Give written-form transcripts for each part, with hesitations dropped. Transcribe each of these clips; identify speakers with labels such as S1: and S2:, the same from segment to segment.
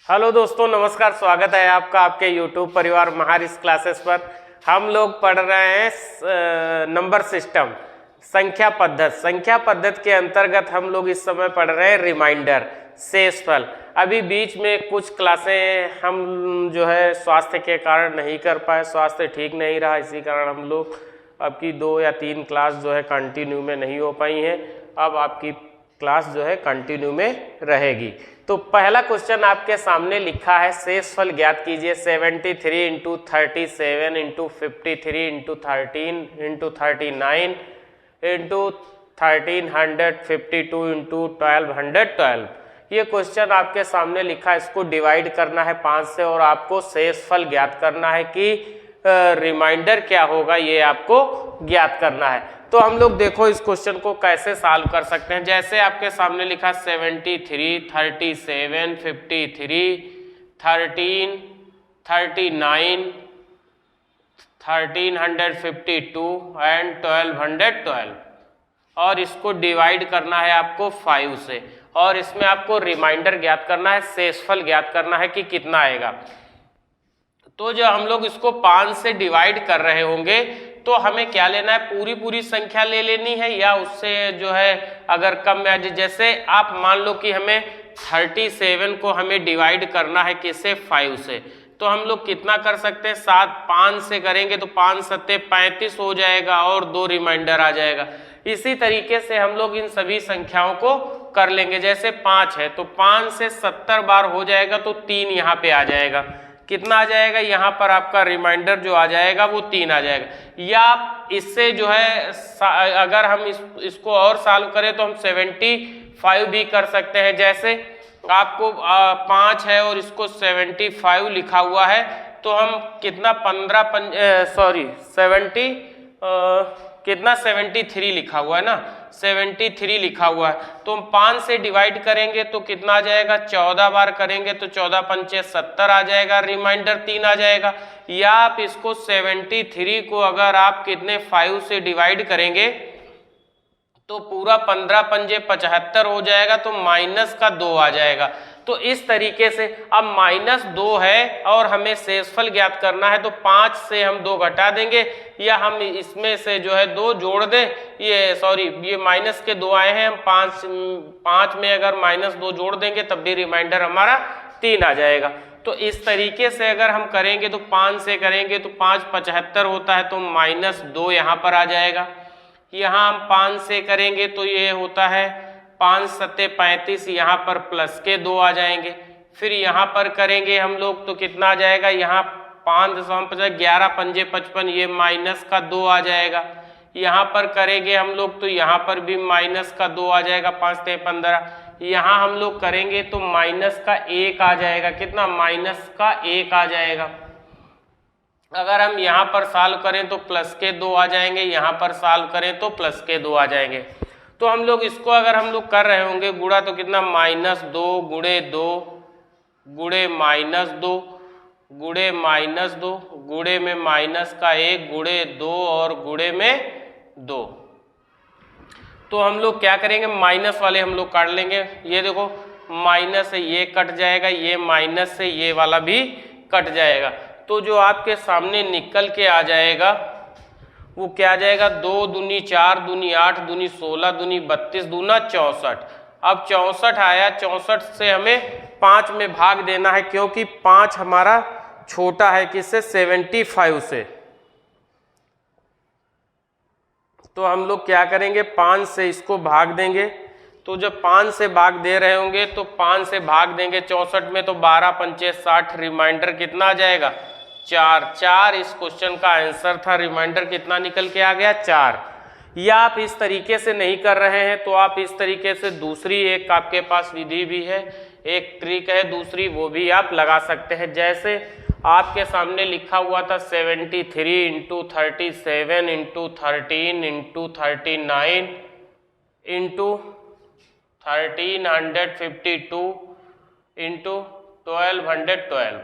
S1: Hello दोस्तों, नमस्कार। स्वागत है आपका आपके YouTube परिवार महारिस क्लासेस पर। हम लोग पढ़ रहे हैं नंबर सिस्टम, संख्या पद्धति के अंतर्गत हम लोग इस समय पढ़ रहे हैं रिमाइंडर, शेषफल। अभी बीच में कुछ क्लासें हम जो है स्वास्थ्य के कारण नहीं कर पाए, स्वास्थ्य ठीक नहीं रहा, इसी कारण हम लोग अब की 2 या 3 क्लास जो है कंटिन्यू में नहीं हो पाई हैं। अब आपकी क्लास जो है कंटिन्यू में रहेगी। तो पहला क्वेश्चन आपके सामने लिखा है, शेषफल ज्ञात कीजिए। 73 into 37 into 53 into 13 into 39 into 1352 into 1212। ये क्वेश्चन आपके सामने लिखा है, इसको डिवाइड करना है 5 से और आपको शेषफल ज्ञात करना है कि रिमाइंडर क्या होगा ये आपको ज्ञात करना है। तो हम लोग देखो इस क्वेश्चन को कैसे सॉल्व कर सकते हैं। जैसे आपके सामने लिखा 73, 37, 53, 13, 39, 1352 एंड 1212 और इसको डिवाइड करना है आपको 5 से और इसमें आपको रिमाइंडर ज्ञात करना है, शेषफल ज्ञात करना है कि कितना आएगा। तो जो हम लोग इसको 5 से डिवाइड कर रहे होंगे तो हमें क्या लेना है, पूरी संख्या ले लेनी है या उससे जो है अगर कम में आ जाए। जैसे आप मान लो कि हमें 37 को हमें डिवाइड करना है किससे, 5 से, तो हम लोग कितना कर सकते हैं, 5 से करेंगे तो 5 सत्ते 35 हो जाएगा और 2 रिमाइंडर आ जाएगा। इसी तरीके से हम लोग इन सभी संख्याओं को कर लेंगे। जैसे 5 है तो 5 से 70 बार हो जाएगा तो 3 यहाँ पे आ जाएगा। कितना आ जाएगा, यहाँ पर आपका रिमाइंडर जो आ जाएगा वो 3 आ जाएगा। या इससे जो है अगर हम इसको और सॉल्व करें तो हम 75 भी कर सकते हैं। जैसे आपको 5 है और इसको 75 लिखा हुआ है तो हम कितना 73 लिखा हुआ है ना, 73 लिखा हुआ है तो हम 5 से डिवाइड करेंगे तो कितना आ जाएगा, 14 बार करेंगे तो 14 पंचे 70 आ जाएगा, रिमाइंडर 3 आ जाएगा। या आप इसको 73 को अगर आप कितने 5 से डिवाइड करेंगे तो पूरा 15 पंजे 75 हो जाएगा तो माइनस का 2 आ जाएगा। तो इस तरीके से अब -2 है और हमें शेषफल ज्ञात करना है तो 5 से हम 2 घटा देंगे या हम इसमें से जो है 2 जोड़ दें। ये माइनस के 2 आए हैं, हम 5 में अगर -2 जोड़ देंगे तब भी रिमाइंडर हमारा 3 आ जाएगा। तो इस तरीके से अगर हम करेंगे तो 5 से करेंगे तो 5 75 होता है तो -2 यहाँ पर आ जाएगा। यहाँ हम 5 से करेंगे तो ये होता है 5 सत्ते 35, यहाँ पर प्लस के 2 आ जाएंगे। फिर यहाँ पर करेंगे हम लोग तो कितना आ जाएगा, यहाँ 5 11 पंजे 55, ये माइनस का 2 आ जाएगा। यहाँ पर करेंगे हम लोग तो यहाँ पर भी माइनस का 2 आ जाएगा, 5 ते 15। यहाँ हम लोग करेंगे तो माइनस का 1 आ जाएगा। कितना, माइनस का 1 आ जाएगा। अगर हम यहाँ पर सॉल्व करें तो प्लस के 2 आ जाएंगे, यहाँ पर सॉल्व करें तो प्लस के 2 आ जाएंगे। तो हम लोग इसको अगर हम लोग कर रहे होंगे गुणा तो कितना, -2 गुणे 2 गुणे -2 गुणे -2 गुणे में माइनस का 1 गुणे 2 और गुणे में 2। तो हम लोग क्या करेंगे, माइनस वाले हम लोग काट लेंगे। ये देखो माइनस से ये कट जाएगा, ये माइनस से ये वाला भी कट जाएगा। तो जो आपके सामने निकल के आ जाएगा वो क्या आ जाएगा, 2 दूनी 4 दूनी 8 दूनी 16 दूनी 32 दूना 64। अब 64 आया, 64 से हमें 5 में भाग देना है क्योंकि 5 हमारा छोटा है किससे, 75 से। तो हम लोग क्या करेंगे, 5 से इसको भाग देंगे। तो जब 5 से भाग दे रहे होंगे तो 5 से भाग देंगे 64 में तो 12 पंचे 60, रिमाइंडर कितना आ जाएगा, 4। इस क्वेश्चन का आंसर था। रिमाइंडर कितना निकल के आ गया, 4। या आप इस तरीके से नहीं कर रहे हैं तो आप इस तरीके से दूसरी एक आपके पास विधि भी है, एक ट्रिक है दूसरी, वो भी आप लगा सकते हैं। जैसे आपके सामने लिखा हुआ था 73 into 37 into 13 into 39 into 1352 into 1212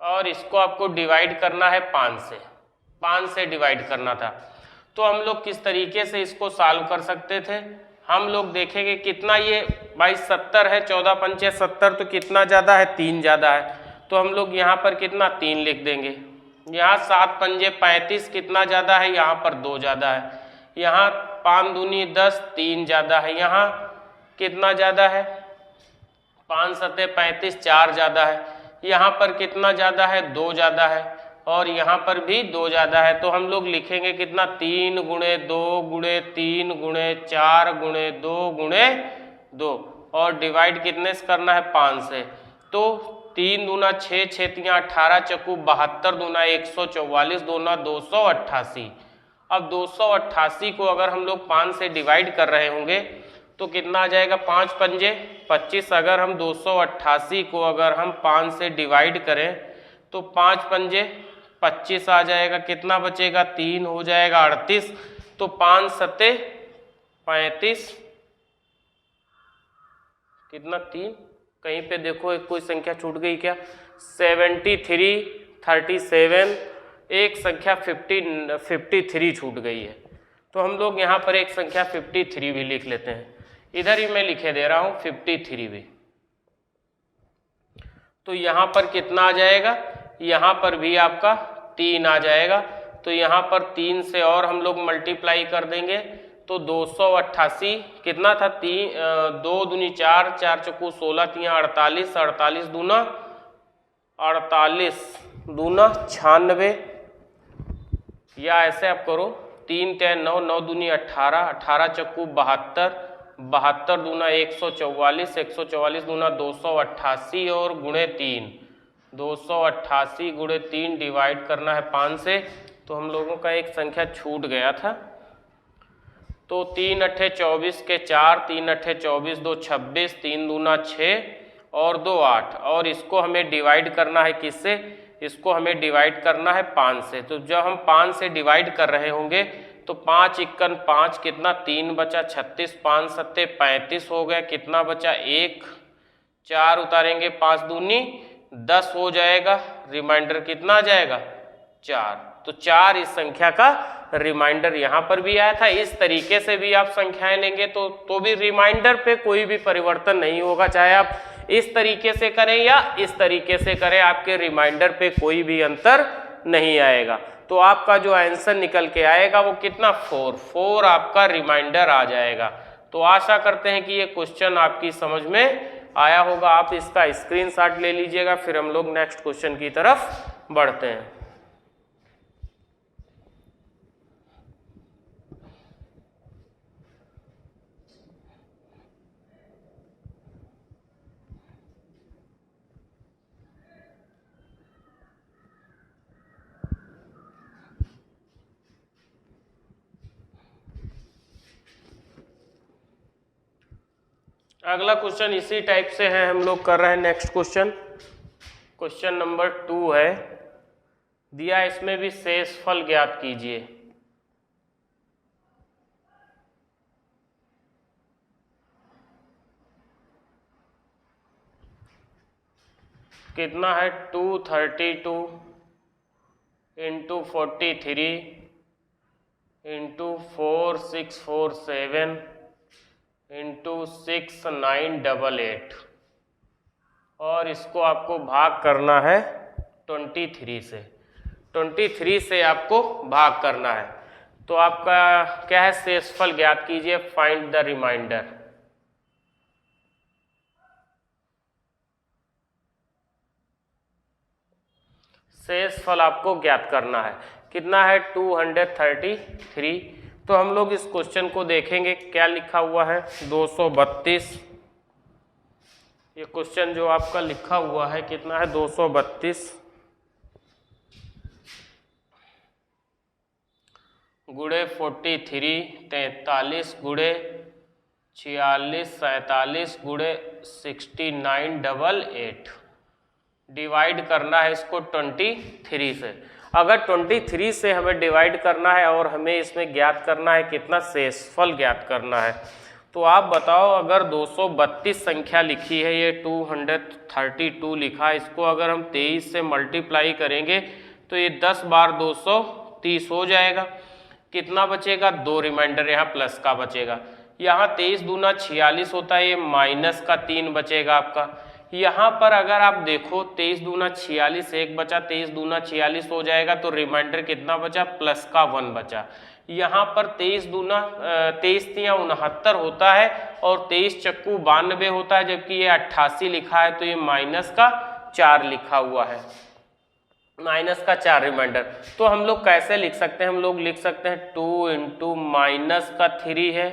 S1: और इसको आपको डिवाइड करना है 5 से डिवाइड करना था। तो हम लोग किस तरीके से इसको सॉल्व कर सकते थे, हम लोग देखेंगे कितना ये भाई 70 है, 14 पंचे 70, तो कितना ज़्यादा है, 3 ज़्यादा है, तो हम लोग यहाँ पर कितना 3 लिख देंगे। यहाँ 7 पंजे 35 कितना ज़्यादा है, यहाँ पर 2 ज़्यादा है। यहाँ 5 दूनी 10, 3 ज़्यादा है। यहाँ कितना ज़्यादा है, 5 सते 35, 4 ज़्यादा है। यहाँ पर कितना ज़्यादा है, 2 ज़्यादा है, और यहाँ पर भी 2 ज़्यादा है। तो हम लोग लिखेंगे कितना, 3 गुणे 2 गुणे 3 गुणे 4 गुणे 2 गुणे 2, और डिवाइड कितने से करना है, 5 से। तो 3 दूना 6, 6 तियाँ 18, चक्कू 72 दूना 144, दूना 288। अब 288 को अगर हम लोग 5 से डिवाइड कर रहे होंगे तो कितना आ जाएगा, 5 पंजे 25। अगर हम 288 को अगर हम 5 से डिवाइड करें तो 5 पंजे 25 आ जाएगा, कितना बचेगा, 3 हो जाएगा 38। तो 5 सते 35, कितना 3, कहीं पे देखो एक कोई संख्या छूट गई क्या, 73, 37, एक संख्या 53 छूट गई है। तो हम लोग यहाँ पर एक संख्या 53 भी लिख लेते हैं, इधर ही मैं लिखे दे रहा हूँ 53 भी। तो यहाँ पर कितना आ जाएगा, यहाँ पर भी आपका 3 आ जाएगा। तो यहाँ पर 3 से और हम लोग मल्टीप्लाई कर देंगे तो 288 कितना था, 2 दूनी 4, 4 चक्कू 16, 3 48, 48 दूना 48 दूना 96, या ऐसे आप करो 3 3 9, 9 दूनी 18, 18 चक्कू 72, 72 दूना 144, 144 दूना 288 और गुणे 3, 288 गुणे 3 डिवाइड करना है 5 से। तो हम लोगों का एक संख्या छूट गया था। तो 3 अट्ठे 24 के 4, 3 अट्ठे 24, 2 26, 3 दूना 6 और 2 8, और इसको हमें डिवाइड करना है किससे, इसको हमें डिवाइड करना है 5 से। तो जब हम 5 से डिवाइड कर रहे होंगे तो 5 इक्कन 5 कितना, 3 बचा 36, 5 सत्ते 35 हो गया, कितना बचा 1, 4 उतारेंगे 5 दूनी 10 हो जाएगा, रिमाइंडर कितना आ जाएगा 4। तो 4 इस संख्या का रिमाइंडर यहाँ पर भी आया था। इस तरीके से भी आप संख्याएं लेंगे तो भी रिमाइंडर पे कोई भी परिवर्तन नहीं होगा, चाहे आप इस तरीके से करें या इस तरीके से करें, आपके रिमाइंडर पे कोई भी अंतर नहीं आएगा। तो आपका जो आंसर निकल के आएगा वो कितना, 4 आपका रिमाइंडर आ जाएगा। तो आशा करते हैं कि ये क्वेश्चन आपकी समझ में आया होगा। आप इसका स्क्रीनशॉट ले लीजिएगा, फिर हम लोग नेक्स्ट क्वेश्चन की तरफ बढ़ते हैं। अगला क्वेश्चन इसी टाइप से है, हम लोग कर रहे हैं नेक्स्ट क्वेश्चन। क्वेश्चन नंबर 2 है दिया, इसमें भी शेषफल ज्ञात कीजिए। कितना है, 232 इंटू 43 इंटू 4647 इंटू 6988, और इसको आपको भाग करना है 23 से। 23 से आपको भाग करना है। तो आपका क्या है, शेषफल ज्ञात कीजिए, फाइंड द रिमाइंडर। शेषफल आपको ज्ञात करना है, कितना है 233। तो हम लोग इस क्वेश्चन को देखेंगे, क्या लिखा हुआ है 232। ये क्वेश्चन जो आपका लिखा हुआ है कितना है 232 गुणे 43, 43 गुणे 46, 47 गुणे 6988, डिवाइड करना है इसको 23 से। अगर 23 से हमें डिवाइड करना है और हमें इसमें ज्ञात करना है कितना, शेषफल ज्ञात करना है, तो आप बताओ, अगर 232 संख्या लिखी है, ये 232 लिखा, इसको अगर हम 23 से मल्टीप्लाई करेंगे तो ये 10 बार 230 हो जाएगा। कितना बचेगा, 2 रिमाइंडर यहाँ प्लस का बचेगा। यहाँ 23 दूना 46 होता है, ये माइनस का 3 बचेगा आपका। यहाँ पर अगर आप देखो 23 दूना 46, एक बचा, 23 दूना 46 हो जाएगा, तो रिमाइंडर कितना बचा, प्लस का 1 बचा। यहाँ पर 23 दूना 23 तिया 69 होता है और 23 चक्कू 92 होता है, जबकि ये 88 लिखा है, तो ये माइनस का 4 लिखा हुआ है, माइनस का 4 रिमाइंडर। तो हम लोग कैसे लिख सकते हैं, हम लोग लिख सकते हैं 2 इंटू माइनस का 3 है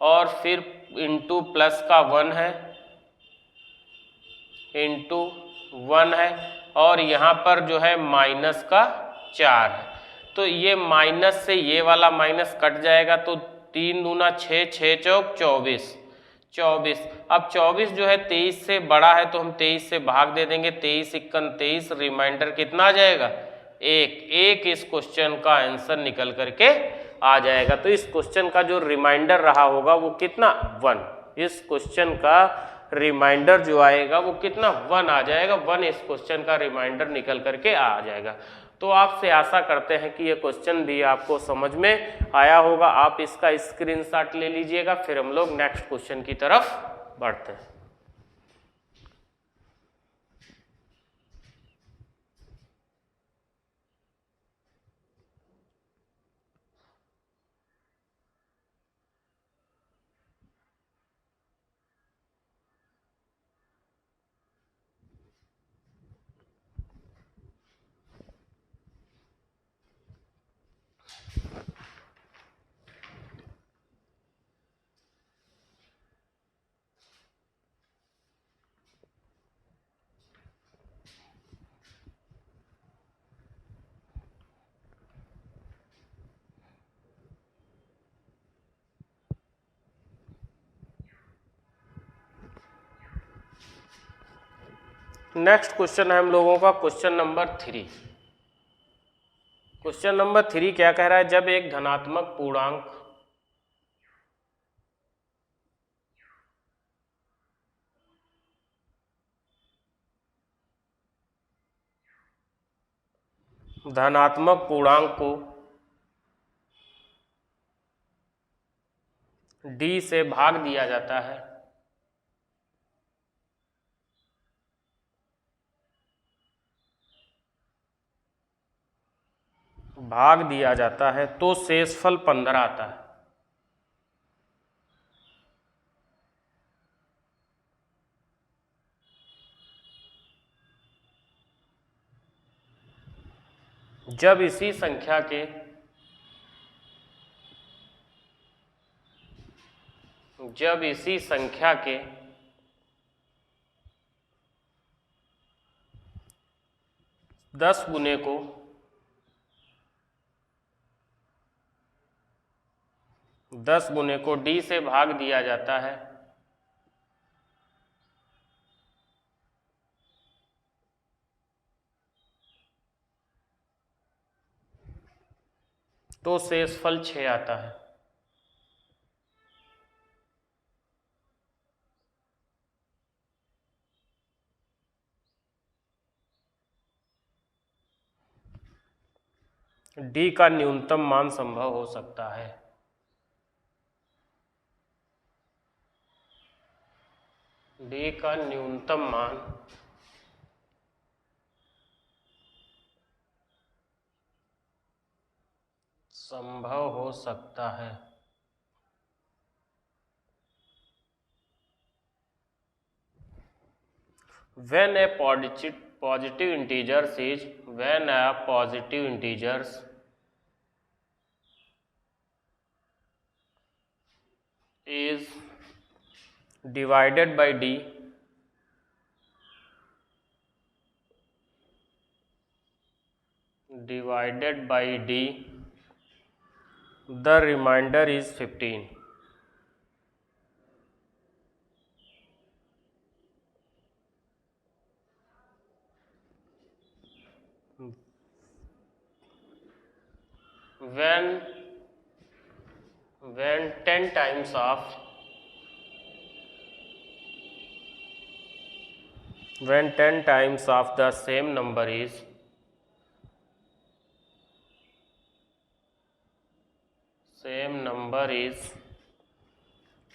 S1: और फिर इंटू प्लस का 1 है, इंटू 1 है, और यहाँ पर जो है माइनस का 4 है। तो ये माइनस से ये वाला माइनस कट जाएगा, तो 3 दूना 6, 6 चौक 24, 24। अब 24 जो है 23 से बड़ा है, तो हम 23 से भाग दे देंगे, 23 इक्कन 23, रिमाइंडर कितना आ जाएगा, 1 इस क्वेश्चन का आंसर निकल करके आ जाएगा। तो इस क्वेश्चन का जो रिमाइंडर रहा होगा वो कितना, 1। इस क्वेश्चन का रिमाइंडर जो आएगा वो कितना, 1 आ जाएगा, 1 इस क्वेश्चन का रिमाइंडर निकल करके आ जाएगा। तो आपसे आशा करते हैं कि ये क्वेश्चन भी आपको समझ में आया होगा। आप इसका स्क्रीनशॉट ले लीजिएगा, फिर हम लोग नेक्स्ट क्वेश्चन की तरफ बढ़ते हैं। नेक्स्ट क्वेश्चन है हम लोगों का क्वेश्चन नंबर 3। क्वेश्चन नंबर 3 क्या कह रहा है, जब एक धनात्मक पूर्णांक को d से भाग दिया जाता है, तो शेषफल 15 आता है। जब इसी संख्या के 10 गुने को 10 गुने को d से भाग दिया जाता है, तो शेषफल 6 आता है। d का न्यूनतम मान संभव हो सकता है। d का न्यूनतम मान संभव हो सकता है। When a positive integers is divided by d, the remainder is 15. When 10 times of the same number is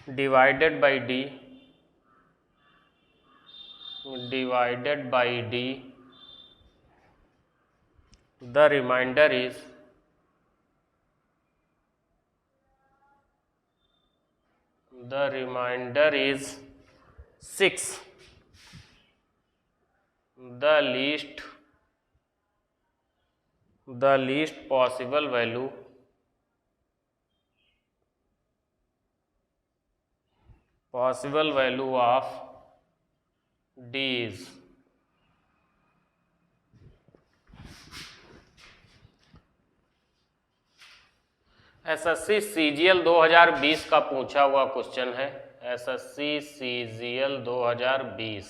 S1: divided by D the remainder is the remainder is 6. The least possible value of D is SSC CGL 2020 का पूछा हुआ question है। SSC CGL 2020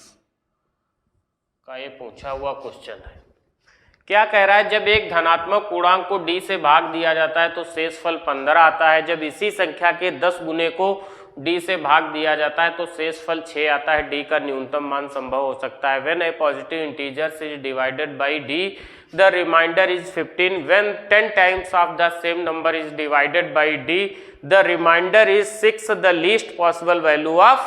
S1: का ये पूछा हुआ question है। क्या कह रहा है, जब एक धनात्मक पूर्णांक को d से भाग दिया जाता है तो शेषफल 15 आता है। जब इसी संख्या के 10 गुने को d से भाग दिया जाता है तो शेषफल 6 आता है। d का न्यूनतम मान संभव हो सकता है। When a positive integer is divided by d, the remainder is 15. When 10 times of the same number is divided by d, the remainder is 6. The least possible value of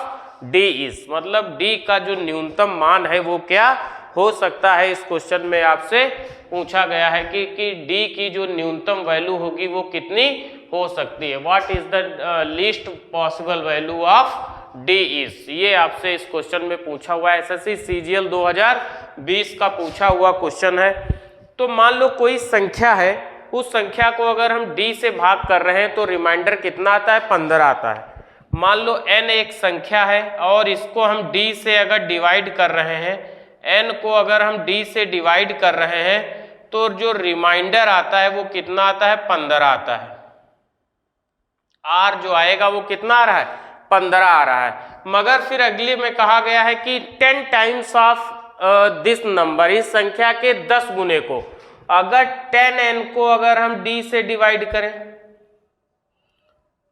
S1: d is, मतलब d का जो न्यूनतम मान है वो क्या हो सकता है। इस क्वेश्चन में आपसे पूछा गया है कि d की जो न्यूनतम वैल्यू होगी वो कितनी हो सकती है। What is the least possible value of d is, ये आपसे इस क्वेश्चन में पूछा हुआ है। एसएससी सीजीएल 2020 का पूछा हुआ क्वेश्चन है। तो मान लो कोई संख्या है, उस संख्या को अगर हम d से भाग कर रहे हैं तो रिमाइंडर कितना आता है, 15 आता है। मान लो n एक संख्या है और इसको हम d से अगर डिवाइड कर रहे हैं, n को अगर हम d से डिवाइड कर रहे हैं तो जो रिमाइंडर आता है वो कितना आता है, 15 आता है। r जो आएगा वो कितना आ रहा है, 15 आ रहा है। मगर फिर अगले में कहा गया है कि 10 टाइम्स ऑफ दिस नंबर, इस संख्या के 10 गुने को, अगर 10n को अगर हम d से डिवाइड करें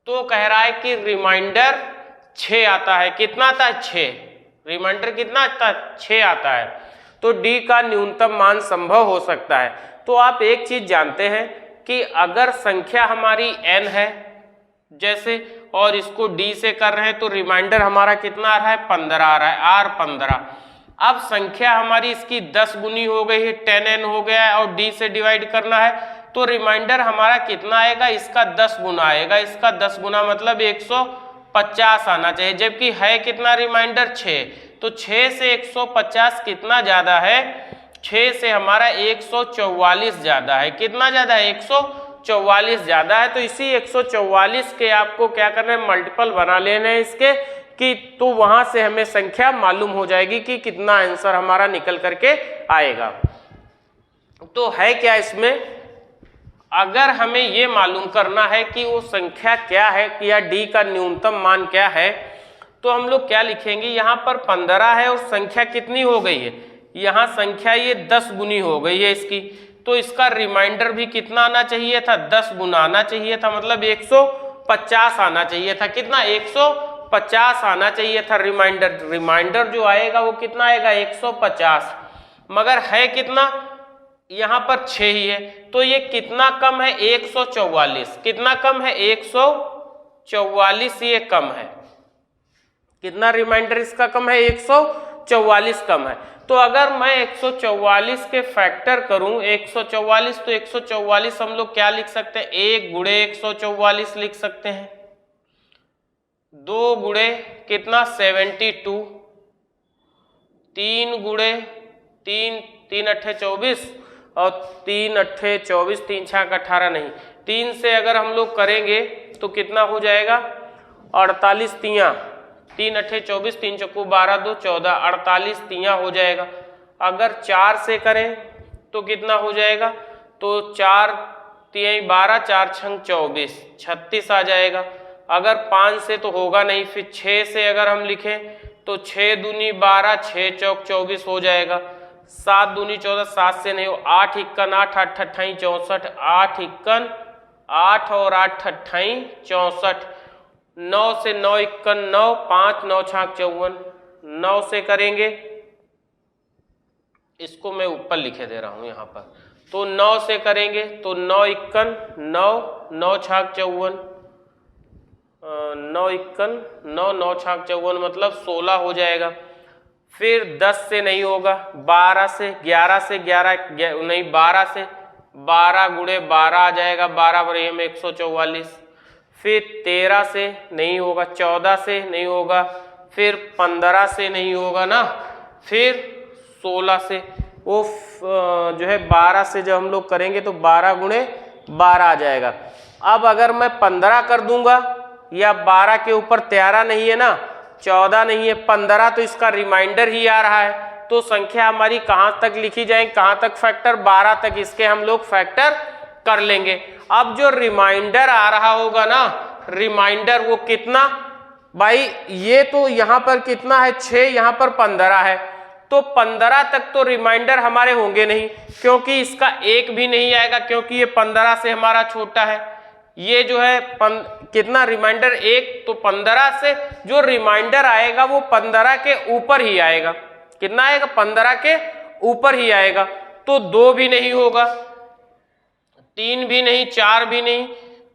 S1: तो कह रहा है कि रिमाइंडर 6 आता है। कितना आता है, 6। रिमाइंडर कितना आता है, 6 आता है। तो d का न्यूनतम मान संभव हो सकता है। तो आप एक चीज जानते हैं कि अगर संख्या हमारी n है जैसे, और इसको d से कर रहे हैं तो रिमाइंडर हमारा कितना आ रहा है, 15 आ रहा है, r 15। अब संख्या हमारी इसकी 10 गुनी हो गई है, 10n हो गया है और d से डिवाइड करना है तो रिमाइंडर हमारा कितना आएगा, इसका 10 गुना आएगा। इसका 10 गुना मतलब 150 आना चाहिए, जबकि है कितना रिमाइंडर, 6। तो 6 से 150 कितना ज्यादा है, 6 से हमारा 144 ज्यादा है। कितना ज्यादा है, 144 ज्यादा है। तो इसी 144 के आपको क्या करना है, मल्टीपल बना लेना है इसके, कि तो वहां से हमें संख्या मालूम हो जाएगी कि कितना आंसर हमारा निकल करके आएगा। तो है क्या इसमें, अगर हमें ये मालूम करना है कि वो संख्या क्या है कि या d का न्यूनतम मान क्या है, तो हम लोग क्या लिखेंगे, यहाँ पर 15 है और संख्या कितनी हो गई है, यहाँ संख्या ये 10 गुनी हो गई है इसकी। तो इसका रिमाइंडर भी कितना आना चाहिए था, 10 गुना आना चाहिए था, मतलब 150 आना चाहिए था। कितना, 150 आना चाहिए था रिमाइंडर। रिमाइंडर जो आएगा वो कितना आएगा, 150। मगर है कितना, यहाँ पर 6 ही है। तो ये कितना कम है, 144। कितना कम है, 144 ये कम है। कितना रिमाइंडर इसका कम है, 144 कम है। तो अगर मैं 144 के फैक्टर करूं, 144, तो 144 हम लोग क्या लिख सकते हैं, 1 गुणे 144 लिख सकते हैं। 2 गुणे कितना, 72। 3 गुणे 3, 3 अट्ठे 24 और 3 अट्ठे 24, 3 छाक 18 नहीं, 3 से अगर हम लोग करेंगे तो कितना हो जाएगा, 48 तियां, 3 अट्ठे 24, 3 चौको 12, 2 14, 48 तियां हो जाएगा। अगर 4 से करें तो कितना हो जाएगा, तो 4 तियां 12, 4 छंग 24, 36 आ जाएगा। अगर 5 से तो होगा नहीं, फिर 6 से अगर हम लिखें तो 6 दूनी 12, 6 चौक 24 हो जाएगा। 7 दूनी 14, 7 से नहीं हो, 8 इक्कन 8, 8 अट्ठाई 64, 8 इक्कन 8 और 8 अट्ठाई 64। 9 से 9 इक्कन 9, 5 9 छाक 54। 9 से करेंगे, इसको मैं ऊपर लिखे दे रहा हूं यहाँ पर, तो 9 से करेंगे तो 9 इक्कन 9, 9 छाक 54, 9 इक्कन 9 9 छाक 54 मतलब 16 हो जाएगा। फिर 10 से नहीं होगा, 12 से, 11 से, 11 नहीं 12 से, 12 गुणे 12 आ जाएगा, 12 बराबर में 144। फिर 13 से नहीं होगा, 14 से नहीं होगा, फिर 15 से नहीं होगा ना, फिर 16 से, वो जो है 12 से जब हम लोग करेंगे तो 12 गुणे 12 आ जाएगा। अब अगर मैं 15 कर दूंगा या 12 के ऊपर 13 नहीं है ना, 14 नहीं है, 15 तो इसका रिमाइंडर ही आ रहा है, तो संख्या हमारी कहां तक लिखी जाएगी, कहां तक फैक्टर, 12 तक इसके हम लोग फैक्टर कर लेंगे। अब जो रिमाइंडर आ रहा होगा ना, रिमाइंडर वो कितना, भाई ये तो यहां पर कितना है 6, यहां पर 15 है, तो 15 तक तो रिमाइंडर हमारे होंगे नहीं, क्योंकि इसका एक भी नहीं आएगा, क्योंकि ये 15 से हमारा छोटा है। ये जो है कितना रिमाइंडर एक, तो 15 से जो रिमाइंडर आएगा वो 15 के ऊपर ही आएगा। कितना आएगा, 15 के ऊपर ही आएगा। तो 2 भी नहीं होगा, 3 भी नहीं, 4 भी नहीं,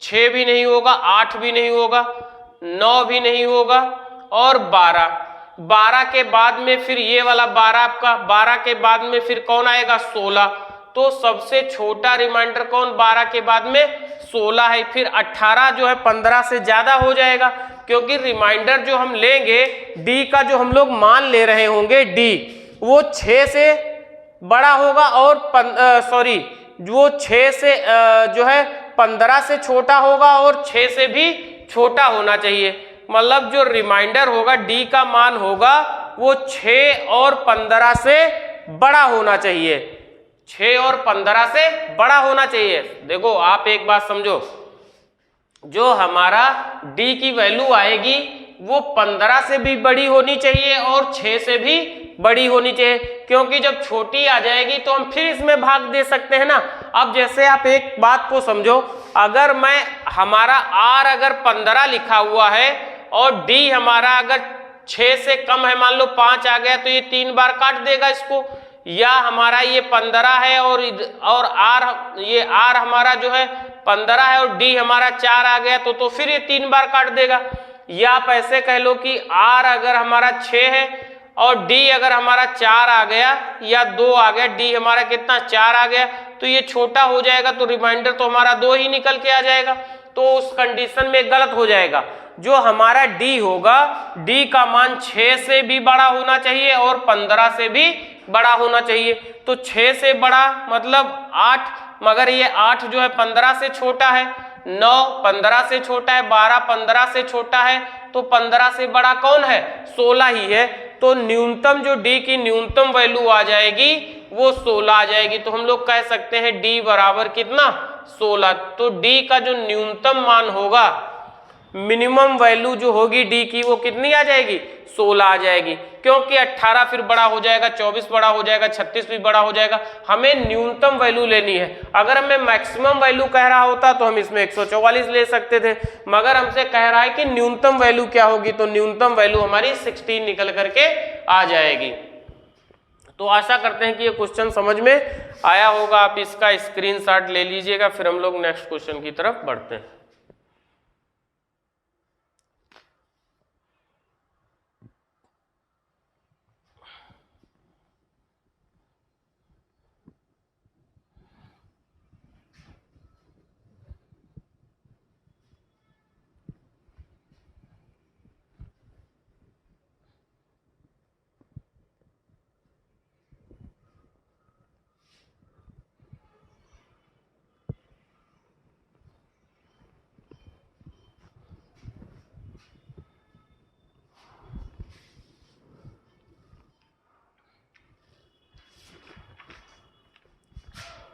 S1: 6 भी नहीं होगा, 8 भी नहीं होगा, 9 भी नहीं होगा, और 12 के बाद में फिर ये वाला 12 आपका, 12 के बाद में फिर कौन आएगा, 16। तो सबसे छोटा रिमाइंडर कौन, 12 के बाद में 16 है। फिर 18 जो है 15 से ज्यादा हो जाएगा, क्योंकि रिमाइंडर जो हम लेंगे डी का, जो हम लोग मान ले रहे होंगे डी, वो 6 से बड़ा होगा, और वो 6 से जो है 15 से छोटा होगा, और 6 से भी छोटा होना चाहिए। मतलब जो रिमाइंडर होगा डी का मान होगा वो 6 और 15 से बड़ा होना चाहिए, 6 और 15 से बड़ा होना चाहिए। देखो आप एक बात समझो, जो हमारा डी की वैल्यू आएगी वो 15 से भी बड़ी होनी चाहिए और 6 से भी बड़ी होनी चाहिए, क्योंकि जब छोटी आ जाएगी तो हम फिर इसमें भाग दे सकते हैं ना। अब जैसे आप एक बात को समझो, अगर मैं हमारा आर अगर 15 लिखा हुआ है और डी हमारा अगर 6 से कम है, मान लो 5 आ गया, तो ये 3 बार काट देगा इसको। या हमारा ये 15 है और आर, ये आर हमारा जो है 15 है और डी हमारा 4 आ गया, तो फिर ये 3 बार काट देगा। या आप ऐसे कह लो कि आर अगर हमारा 6 है और डी अगर हमारा 4 आ गया या 2 आ गया, डी हमारा कितना 4 आ गया, तो ये छोटा हो जाएगा, तो रिमाइंडर तो हमारा 2 ही निकल के आ जाएगा। तो उस कंडीशन में गलत हो जाएगा। जो हमारा डी होगा, डी का मान 6 से भी बड़ा होना चाहिए और 15 से भी बड़ा होना चाहिए। तो 6 से बड़ा मतलब 8, मगर ये 8 जो है 15 से छोटा है, 9 15 से छोटा है, 12 15 से छोटा है, तो 15 से बड़ा कौन है, 16 ही है। तो न्यूनतम जो डी की न्यूनतम वैल्यू आ जाएगी वो 16 आ जाएगी। तो हम लोग कह सकते हैं डी बराबर कितना, 16। तो डी का जो न्यूनतम मान होगा, मिनिमम वैल्यू जो होगी डी की, वो कितनी आ जाएगी, 16 आ जाएगी, क्योंकि 18 फिर बड़ा हो जाएगा, 24 बड़ा हो जाएगा, 36 भी बड़ा हो जाएगा। हमें न्यूनतम वैल्यू लेनी है। अगर हमें मैक्सिमम वैल्यू कह रहा होता तो हम इसमें 144 ले सकते थे, मगर हमसे कह रहा है कि न्यूनतम वैल्यू क्या होगी, तो न्यूनतम वैल्यू हमारी 16 निकल करके आ जाएगी। तो आशा करते हैं कि ये क्वेश्चन समझ में आया होगा। आप इसका स्क्रीनशॉट ले लीजिएगा, फिर हम लोग नेक्स्ट क्वेश्चन की तरफ बढ़ते हैं।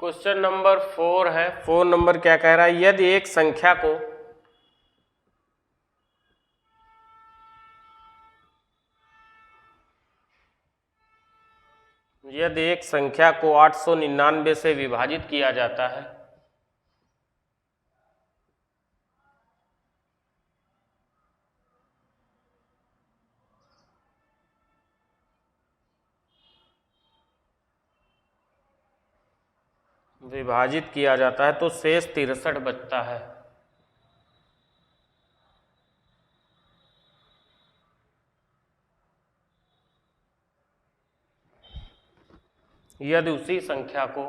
S1: क्वेश्चन नंबर 4 है। 4 नंबर क्या कह रहा है, यदि एक संख्या को यदि एक संख्या को 899 से विभाजित किया जाता है तो शेष 63 बचता है। यदि उसी संख्या को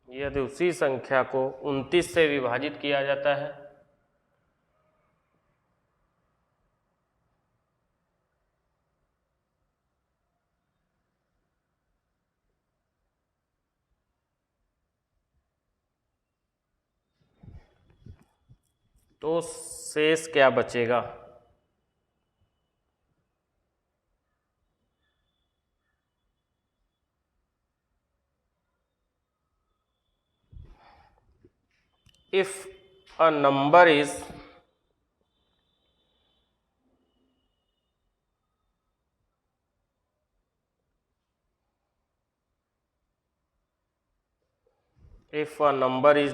S1: यदि उसी संख्या को 29 से विभाजित किया जाता है तो शेष क्या बचेगा? If a number is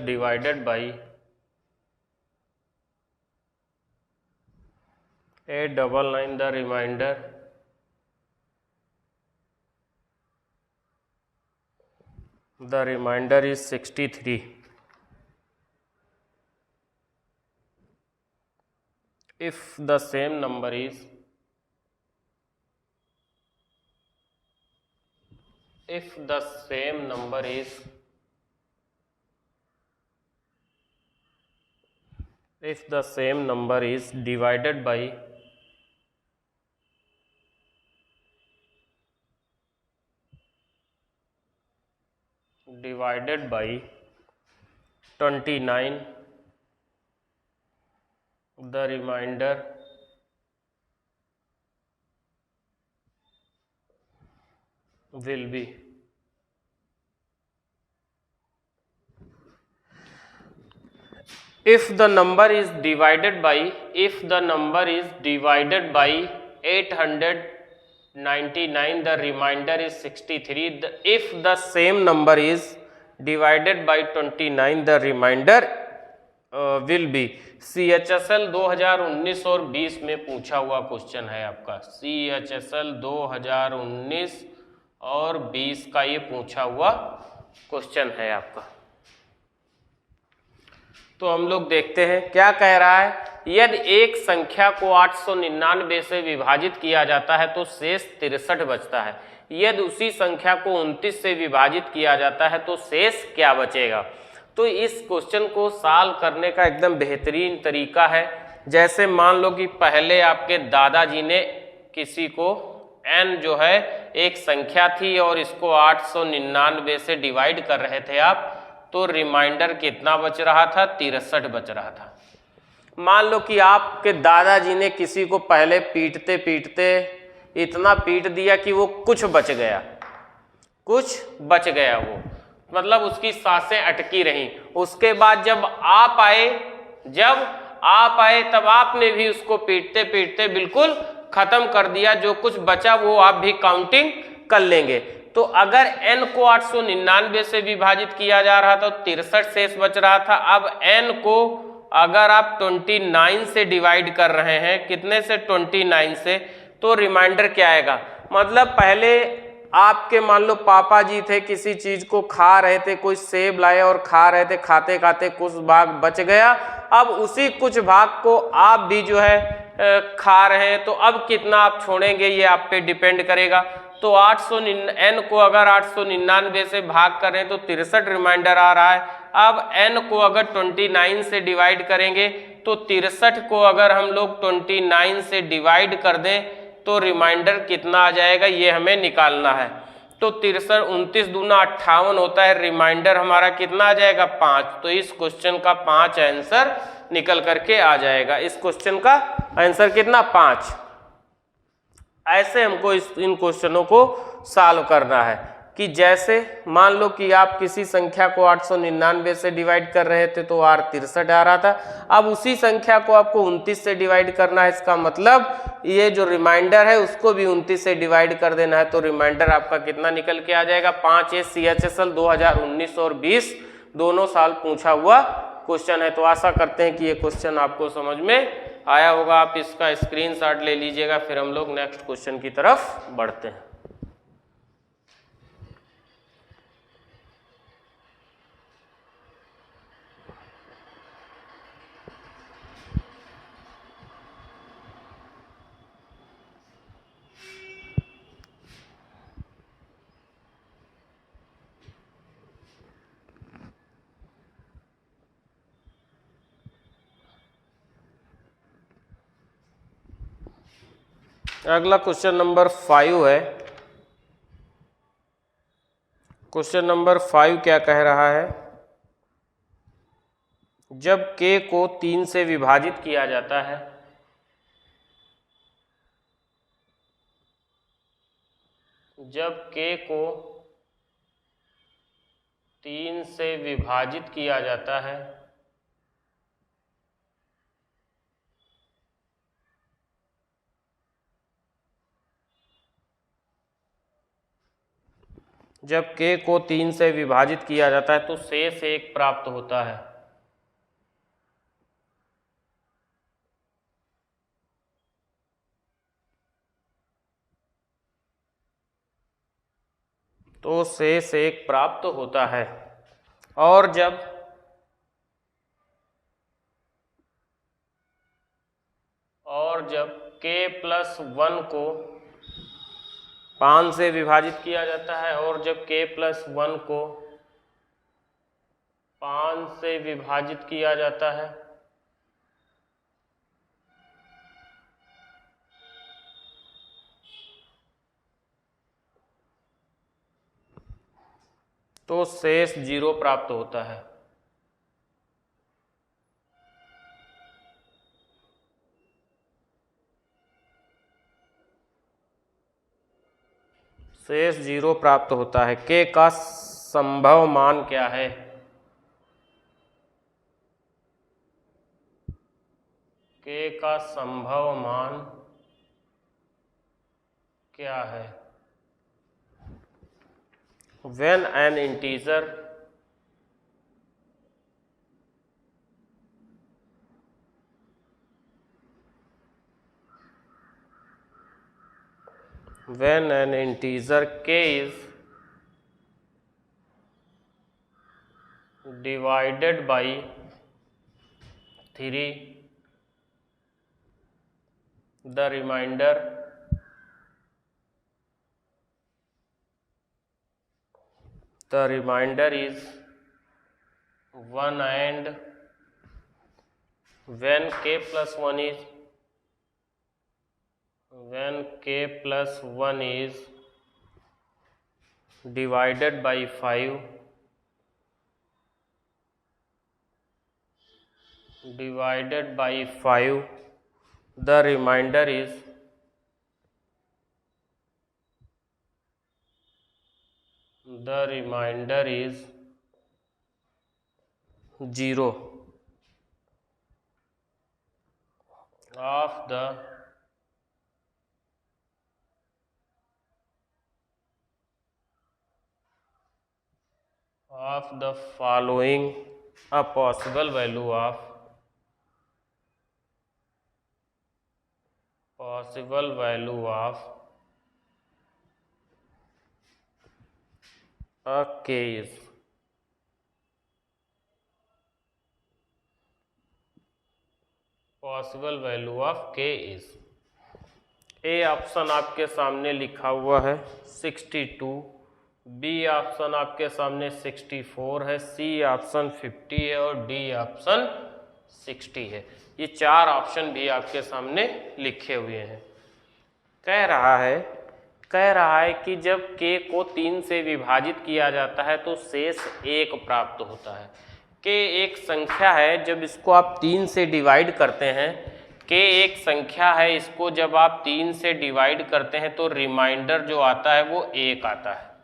S1: divided by a double line, the remainder is 63. If the same number is divided by divided by 29, the remainder will be if the number is divided by 899, the remainder is 63. If the same number is divided by 29, the remainder will be CHSL 2019 और 20 में पूछा हुआ question है आपका। CHSL 2019 और 20 का ये पूछा हुआ क्वेश्चन है आपका। तो हम लोग देखते हैं क्या कह रहा है। यदि एक संख्या को 899 से विभाजित किया जाता है तो शेष 63 बचता है। यदि उसी संख्या को 29 से विभाजित किया जाता है तो शेष क्या बचेगा। तो इस क्वेश्चन को सॉल्व करने का एकदम बेहतरीन तरीका है। जैसे मान लो कि पहले आपके दादाजी ने किसी को n जो है एक संख्या थी और इसको 899 से डिवाइड कर रहे थे आप, तो रिमाइंडर कितना बच रहा था? 63 बच रहा था। मान लो कि आपके दादाजी ने किसी को पहले पीटते पीटते इतना पीट दिया कि वो कुछ बच गया, वो मतलब उसकी सांसें अटकी रहीं। उसके बाद जब आप आए तब आपने भी उसको पीटते पीटते बिल्कुल खत्म कर दिया। जो कुछ बचा वो आप भी काउंटिंग कर लेंगे। तो अगर n को 899 से विभाजित किया जा रहा था तो 63 शेष बच रहा था। अब n को अगर आप 29 से डिवाइड कर रहे हैं, कितने से? 29 से, तो रिमाइंडर क्या आएगा? मतलब पहले आपके मान लो पापा जी थे, किसी चीज को खा रहे थे, कोई सेब लाए और खा रहे थे, खाते खाते कुछ भाग बच गया। अब उसी कुछ भाग को आप भी जो है खा रहे हैं, तो अब कितना आप छोड़ेंगे ये आप पे डिपेंड करेगा। तो n को अगर 899 से भाग कर रहे हैं तो 63 रिमाइंडर आ रहा है। अब n को अगर 29 से डिवाइड करेंगे तो 63 को अगर हम लोग 29 से डिवाइड कर दें तो रिमाइंडर कितना आ जाएगा, ये हमें निकालना है। तो 63 29 दूना 58 होता है, रिमाइंडर हमारा कितना आ जाएगा? 5। तो इस क्वेश्चन का 5 आंसर निकल करके आ जाएगा। इस क्वेश्चन का आंसर कितना? 5। ऐसे हमको इन क्वेश्चनों को सॉल्व करना है कि जैसे मान लो कि आप किसी संख्या को 899 से डिवाइड कर रहे थे तो R 63 आ रहा था। अब उसी संख्या को आपको 29 से डिवाइड करना है। इसका मतलब ये जो रिमाइंडर है उसको भी 29 से डिवाइड कर देना है। तो रिमाइंडर आपका कितना निकल के आ जाएगा? 5। ये CHSL 2019 और 20 दोनों साल पूछा हुआ क्वेश्चन है। तो आशा करते हैं कि ये क्वेश्चन आपको समझ में आया होगा। आप इसका स्क्रीनशॉट ले लीजिएगा, फिर हम लोग नेक्स्ट क्वेश्चन की तरफ बढ़ते हैं। अगला क्वेश्चन नंबर 5 है। क्वेश्चन नंबर 5 क्या कह रहा है, जब k को 3 से विभाजित किया जाता है, जब k को 3 से विभाजित किया जाता है जब k को 3 से विभाजित किया जाता है तो शेष 1 प्राप्त होता है। तो शेष 1 प्राप्त होता है। और जब k प्लस 1 को 5 से विभाजित किया जाता है, और जब k प्लस 1 को 5 से विभाजित किया जाता है तो शेष 0 प्राप्त होता है। शेष 0 प्राप्त होता है। k का संभव मान क्या है? k का संभव मान क्या है? When an integer k is divided by 3, the remainder is 1, and when k plus 1 is divided by 5, the remainder is 0 of the following a possible value of a k is possible value of k is A option आपके सामने लिखा हुआ है 62, B option आपके सामने 64 है, C option 50 है और डी ऑप्शन 60 है। ये 4 ऑप्शन भी आपके सामने लिखे हुए हैं। कह रहा है कि जब k को 3 से विभाजित किया जाता है तो शेष 1 प्राप्त होता है। k एक संख्या है, जब इसको आप 3 से डिवाइड करते हैं, k एक संख्या है, इसको जब आप 3 से डिवाइड करते हैं तो रिमाइंडर जो आता है वो 1 आता है।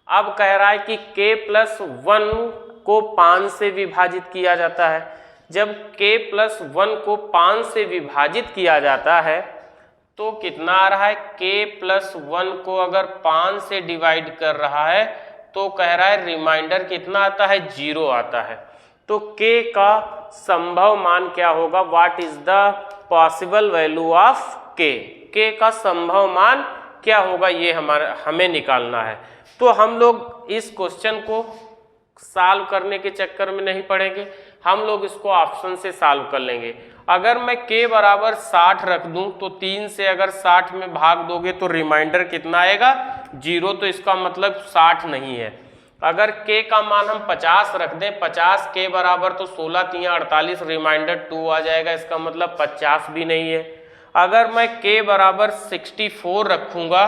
S1: अब कह रहा है कि k प्लस 1 को 5 से विभाजित किया जाता है। जब k प्लस 1 को 5 से विभाजित किया जाता है तो कितना आ रहा है? k प्लस 1 को अगर 5 से डिवाइड कर रहा है तो कह रहा है रिमाइंडर कितना आता है? 0 आता है। तो k का संभव मान क्या होगा? What is the possible value of k? k का संभव मान क्या होगा, ये हमें निकालना है। तो हम लोग इस क्वेश्चन को सॉल्व करने के चक्कर में नहीं पड़ेंगे, हम लोग इसको ऑप्शन से सॉल्व कर लेंगे। अगर मैं k बराबर 60 रख दूं तो 3 से अगर 60 में भाग दोगे तो रिमाइंडर कितना आएगा? 0। तो इसका मतलब 60 नहीं है। अगर k का मान हम 50 रख दें, 50 k बराबर तो 16 3 48, रिमाइंडर 2 आ जाएगा, इसका मतलब 50 भी नहीं है। अगर मैं k बराबर 64 रखूंगा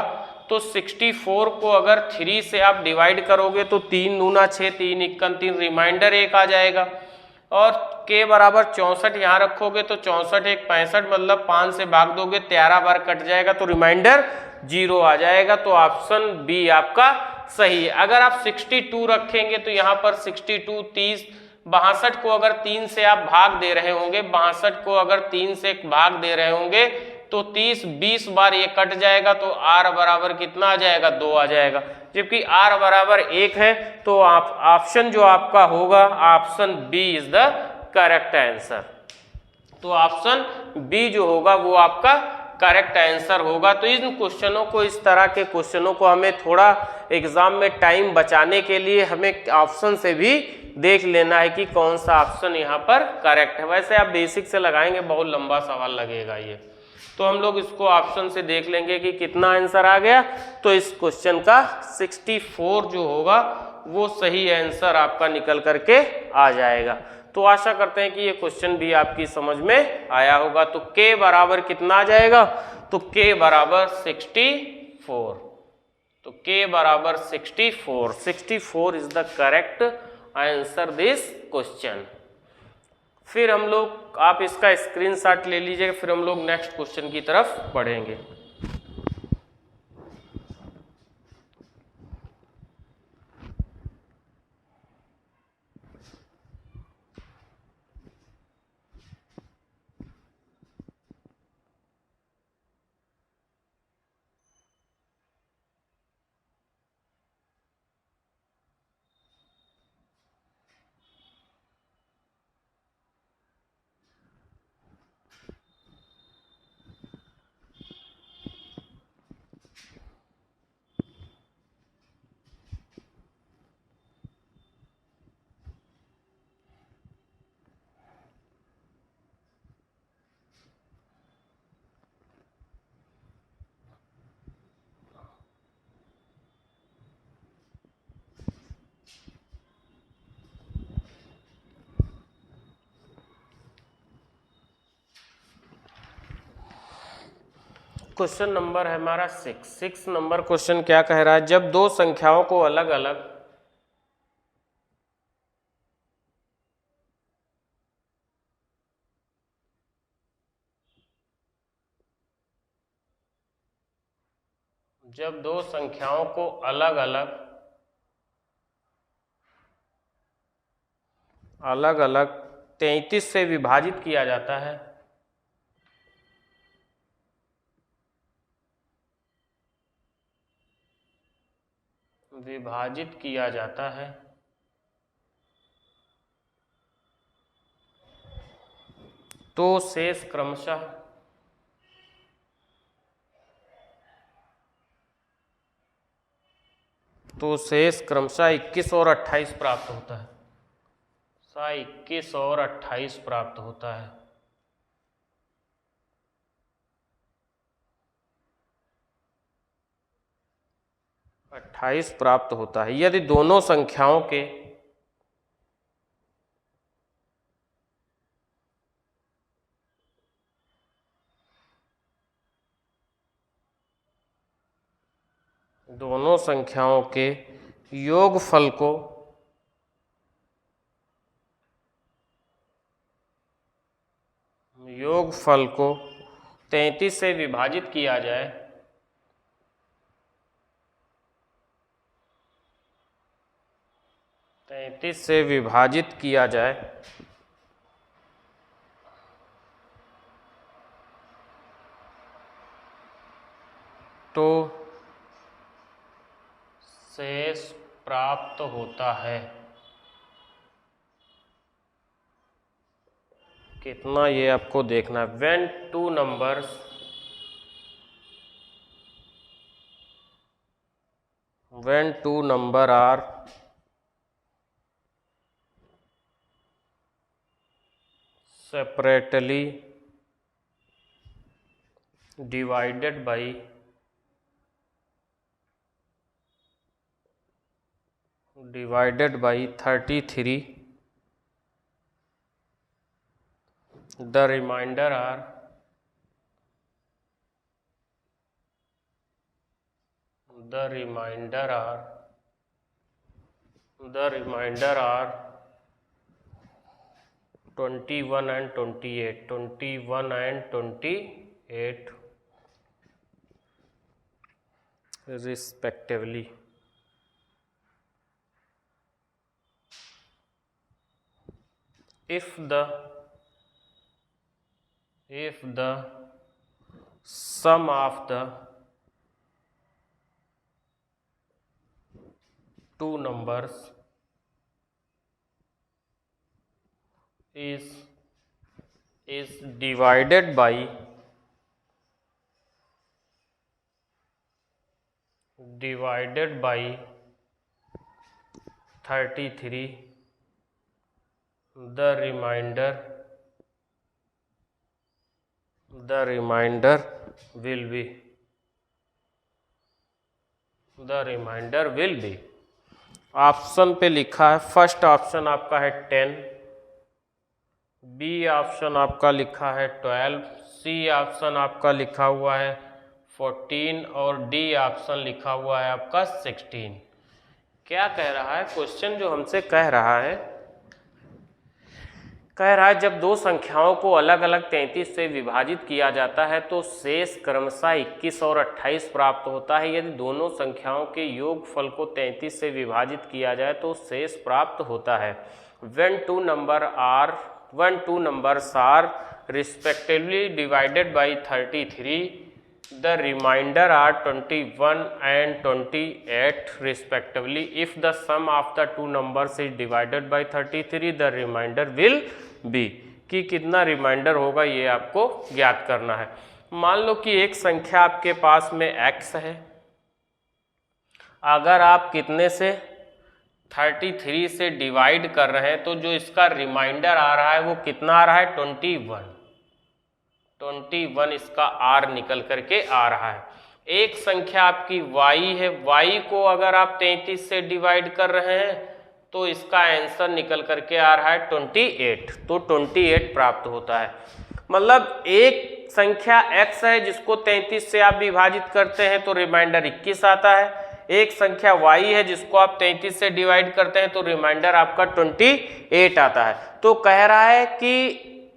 S1: तो 64 को अगर 3 से आप डिवाइड करोगे तो 3 दूना 6, 3 इक्कन 3, रिमाइंडर 1 आ जाएगा। और k बराबर 64 यहाँ रखोगे तो 64 एक 65, मतलब 5 से भाग दोगे 13 बार कट जाएगा तो रिमाइंडर 0 आ जाएगा। तो ऑप्शन बी आपका सही है। अगर आप 62 रखेंगे तो यहाँ पर 62, 30, 62 को अगर 3 से आप भाग दे रहे होंगे, 62 को अगर 3 से भाग दे रहे होंगे तो 30, 20 बार ये कट जाएगा तो r बराबर कितना आ जाएगा, 2 आ जाएगा। जबकि r बराबर 1 है तो आप ऑप्शन जो आपका होगा option B is the correct answer. तो ऑप्शन बी जो होगा वो आपका करेक्ट आंसर होगा। तो इन क्वेश्चनों को, इस तरह के क्वेश्चनों को हमें थोड़ा एग्जाम में टाइम बचाने के लिए हमें ऑप्शन से भी देख लेना है कि कौन सा ऑप्शन यहाँ पर करेक्ट है। वैसे आप बेसिक से लगाएंगे बहुत लंबा सवाल लगेगा ये, तो हम लोग इसको ऑप्शन से देख लेंगे कि कितना आंसर आ गया। तो इस क्वेश्चन का 64 जो होगा वो सही आंसर आपका निकल करके आ जाएगा। तो आशा करते हैं कि ये क्वेश्चन भी आपकी समझ में आया होगा। तो k बराबर कितना आ जाएगा, तो k बराबर 64। तो k बराबर 64, 64 is the correct answer this question. फिर हम लोग, आप इसका स्क्रीनशॉट ले लीजिएगा, फिर हम लोग नेक्स्ट क्वेश्चन की तरफ बढ़ेंगे। क्वेश्चन नंबर है हमारा 6 नंबर क्वेश्चन क्या कह रहा है, जब दो संख्याओं को अलग अलग अलग अलग 33 से विभाजित किया जाता है, तो शेष क्रमशः तो शेष क्रमशः 21 और 28 प्राप्त होता है। 21 और 28 प्राप्त होता है। प्राप्त होता है यदि दोनों संख्याओं के योगफल को योगफल को 33 से विभाजित किया जाए, तो शेष प्राप्त होता है। कितना ये आपको देखना है। When two numbers are separately divided by 33, the remainder are the remainder are 21 and 28 respectively. If the sum of the two numbers is divided by 33, the remainder will be option पे लिखा है, फर्स्ट ऑप्शन आपका है 10, B option आपका लिखा है 12, C option आपका लिखा हुआ है 14 और डी ऑप्शन लिखा हुआ है आपका 16। क्या कह रहा है क्वेश्चन जो हमसे कह रहा है जब दो संख्याओं को अलग अलग 33 से विभाजित किया जाता है तो शेष क्रमशः 21 और 28 प्राप्त होता है। यदि दोनों संख्याओं के योगफल को 33 से विभाजित किया जाए तो शेष प्राप्त होता है। When two numbers are respectively divided by 33, the remainder are 21 and 28 respectively. If the sum of the two numbers is divided by 33, the remainder will be। कि कितना रिमाइंडर होगा ये आपको ज्ञात करना है। मान लो कि एक संख्या आपके पास में x है, अगर आप कितने से 33 से डिवाइड कर रहे हैं तो जो इसका रिमाइंडर आ रहा है वो कितना आ रहा है 21 इसका r निकल करके आ रहा है। एक संख्या आपकी y है, y को अगर आप 33 से डिवाइड कर रहे हैं तो इसका आंसर निकल करके आ रहा है 28, तो 28 प्राप्त होता है। मतलब एक संख्या x है जिसको 33 से आप विभाजित करते हैं तो रिमाइंडर 21 आता है, एक संख्या y है जिसको आप 33 से डिवाइड करते हैं तो रिमाइंडर आपका 28 आता है। तो कह रहा है कि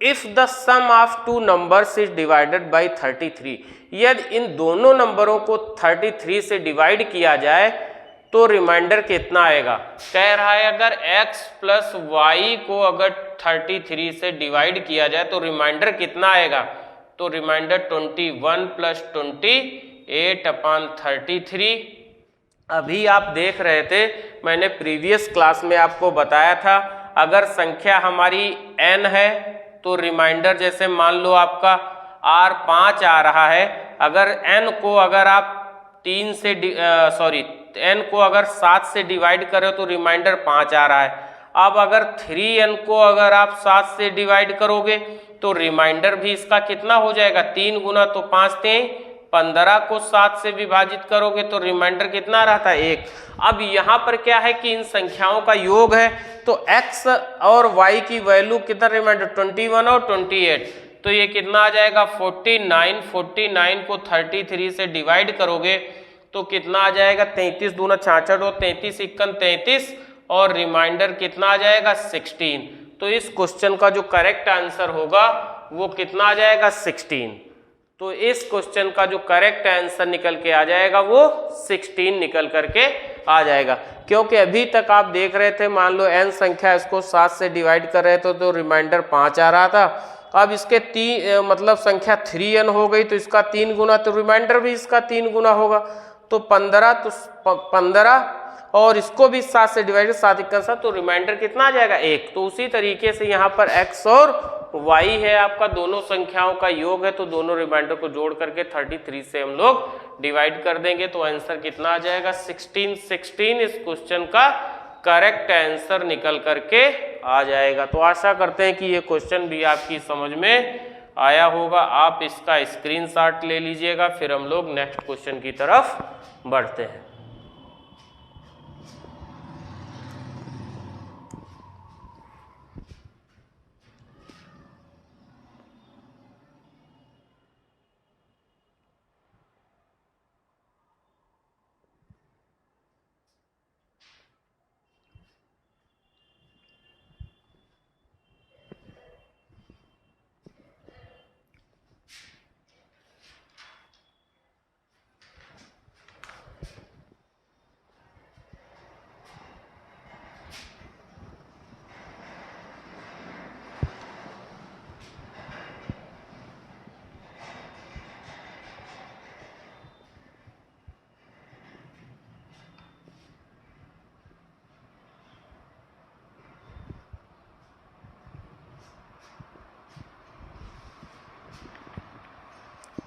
S1: if the sum of two numbers is divided by 33, यदि इन दोनों नंबरों को 33 से डिवाइड किया जाए तो रिमाइंडर कितना आएगा। कह रहा है अगर x प्लस वाई को अगर 33 से डिवाइड किया जाए तो रिमाइंडर कितना आएगा, तो रिमाइंडर 21 प्लस 28 अपॉन 33। अभी आप देख रहे थे, मैंने प्रीवियस क्लास में आपको बताया था अगर संख्या हमारी n है तो रिमाइंडर जैसे मान लो आपका r5 आ रहा है, अगर n को अगर आप 3 से n को अगर 7 से डिवाइड करो तो रिमाइंडर 5 आ रहा है। अब अगर 3n को अगर आप 7 से डिवाइड करोगे तो रिमाइंडर भी इसका कितना हो जाएगा 3 गुना, तो 5 3 15 को 7 से विभाजित करोगे तो रिमाइंडर कितना रहता है 1। अब यहाँ पर क्या है कि इन संख्याओं का योग है तो x और y की वैल्यू कितना रिमाइंडर 21 और 28, तो ये कितना आ जाएगा 49 को 33 से डिवाइड करोगे तो कितना आ जाएगा 33 दूना 66 और 33 इक्कन 33 और रिमाइंडर कितना आ जाएगा 16। तो इस क्वेश्चन का जो करेक्ट आंसर होगा वो कितना आ जाएगा 16। तो इस क्वेश्चन का जो करेक्ट आंसर निकल के आ जाएगा वो 16 निकल करके आ जाएगा। क्योंकि अभी तक आप देख रहे थे मान लो n संख्या इसको 7 से डिवाइड कर रहे थे तो रिमाइंडर 5 आ रहा था, अब इसके मतलब संख्या 3n हो गई तो इसका 3 गुना, तो रिमाइंडर भी इसका 3 गुना होगा तो 15 और इसको भी 7 से डिवाइड 7 इक्कन 7, तो रिमाइंडर कितना आ जाएगा 1। तो उसी तरीके से यहाँ पर x और y है आपका दोनों संख्याओं का योग है, तो दोनों रिमाइंडर को जोड़ करके 33 से हम लोग डिवाइड कर देंगे तो आंसर कितना आ जाएगा 16 इस क्वेश्चन का करेक्ट आंसर निकल करके आ जाएगा। तो आशा करते हैं कि ये क्वेश्चन भी आपकी समझ में आया होगा। आप इसका स्क्रीनशॉट ले लीजिएगा, फिर हम लोग नेक्स्ट क्वेश्चन की तरफ बढ़ते हैं।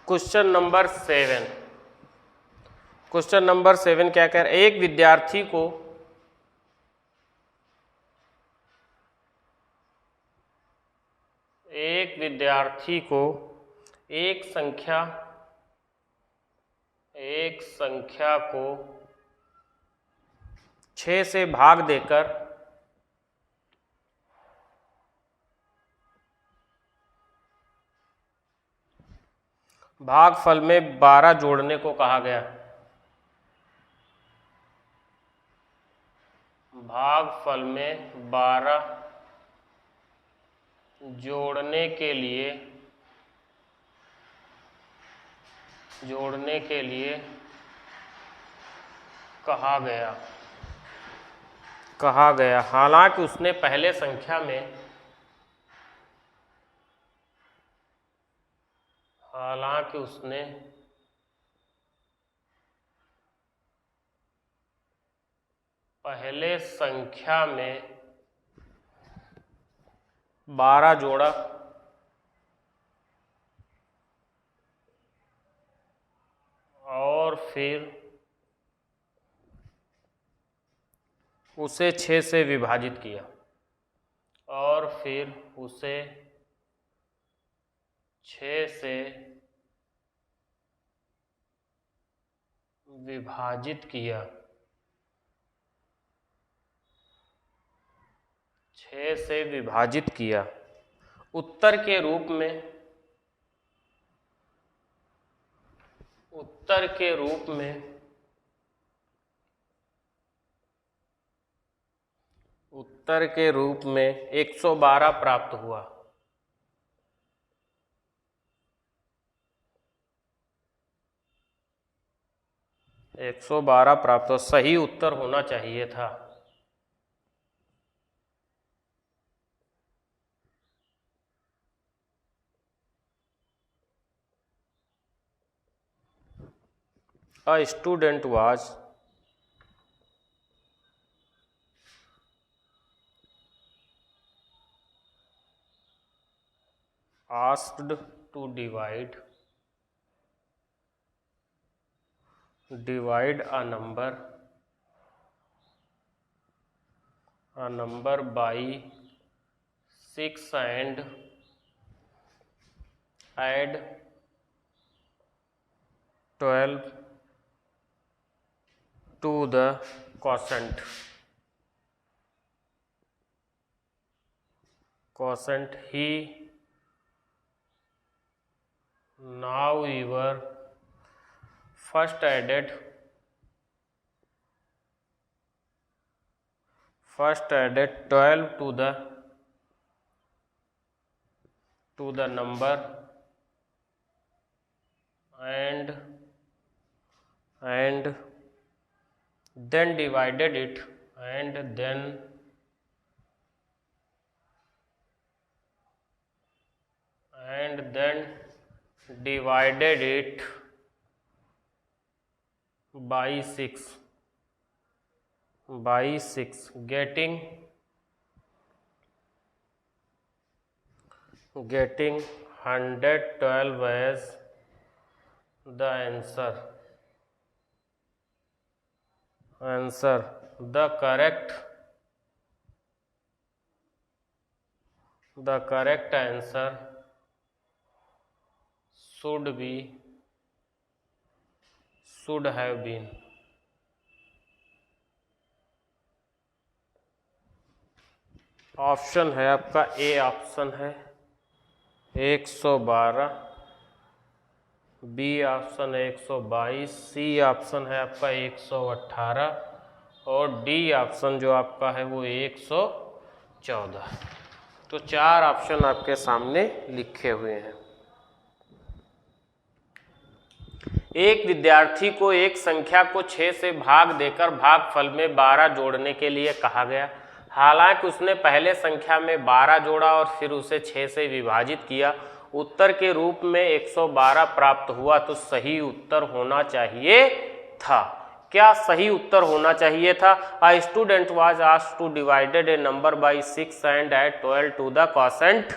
S1: क्वेश्चन नंबर 7, क्वेश्चन नंबर 7 क्या कह रहा है, एक विद्यार्थी को एक संख्या को 6 से भाग देकर भागफल में 12 जोड़ने को कहा गया। भागफल में 12 जोड़ने के लिए कहा गया। हालांकि उसने पहले संख्या में 12 जोड़ा और फिर उसे 6 से विभाजित किया उत्तर के रूप में 112 प्राप्त हुआ। सही उत्तर होना चाहिए था। A student was asked to divide a number by 6 and add 12 to the quotient. He now ever first added 12 to the number and then divided it by 6 getting 112 as the answer. The correct answer should have been option है आपका ए, option है 112, B option है 122, C option है आपका 118 और D option जो आपका है वो 114। तो 4 ऑप्शन आपके सामने लिखे हुए हैं। एक विद्यार्थी को एक संख्या को 6 से भाग देकर भागफल में 12 जोड़ने के लिए कहा गया। हालांकि उसने पहले संख्या में 12 जोड़ा और फिर उसे 6 से विभाजित किया। उत्तर के रूप में 112 प्राप्त हुआ। तो सही उत्तर होना चाहिए था। क्या सही उत्तर होना चाहिए था? A student was asked to divided a number by 6 and add 12 to the quotient.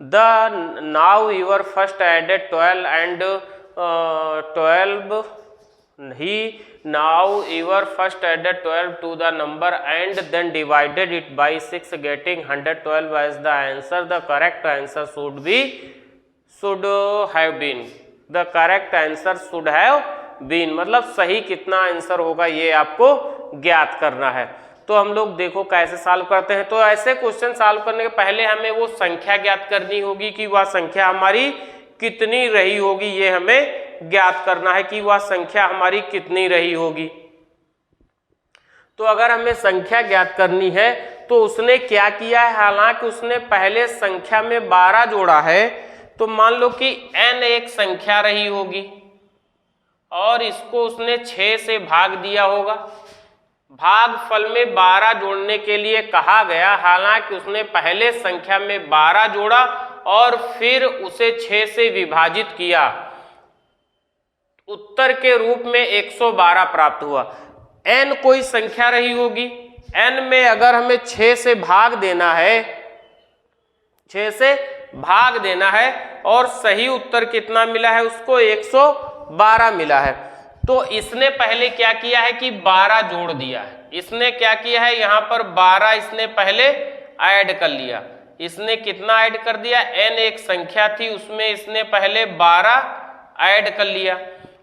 S1: Now you first added 12 and 12 he now ever first added 12 to the number and then divided it by 6 getting 112 as the answer. The correct answer should have been, the correct answer should have been मतलब सही कितना answer होगा ये आपको ज्ञात करना है। तो हम लोग देखो कैसे सॉल्व करते हैं। तो ऐसे क्वेश्चन सॉल्व करने के पहले हमें वो संख्या ज्ञात करनी होगी कि वह संख्या हमारी कितनी रही होगी, ये हमें ज्ञात करना है कि वह संख्या हमारी कितनी रही होगी। तो अगर हमें संख्या ज्ञात करनी है तो उसने क्या किया है, हालांकि उसने पहले संख्या में 12 जोड़ा है, तो मान लो कि n एक संख्या रही होगी और इसको उसने 6 से भाग दिया होगा। भागफल में 12 जोड़ने के लिए कहा गया, हालांकि उसने पहले संख्या में 12 जोड़ा और फिर उसे 6 से विभाजित किया, उत्तर के रूप में 112 प्राप्त हुआ। n कोई संख्या रही होगी, n में अगर हमें 6 से भाग देना है, 6 से भाग देना है और सही उत्तर कितना मिला है, उसको 112 मिला है। तो इसने पहले क्या किया है कि 12 जोड़ दिया है। इसने क्या किया है, यहाँ पर 12 इसने पहले ऐड कर लिया। इसने कितना ऐड कर दिया, n एक संख्या थी उसमें इसने पहले 12 ऐड कर लिया।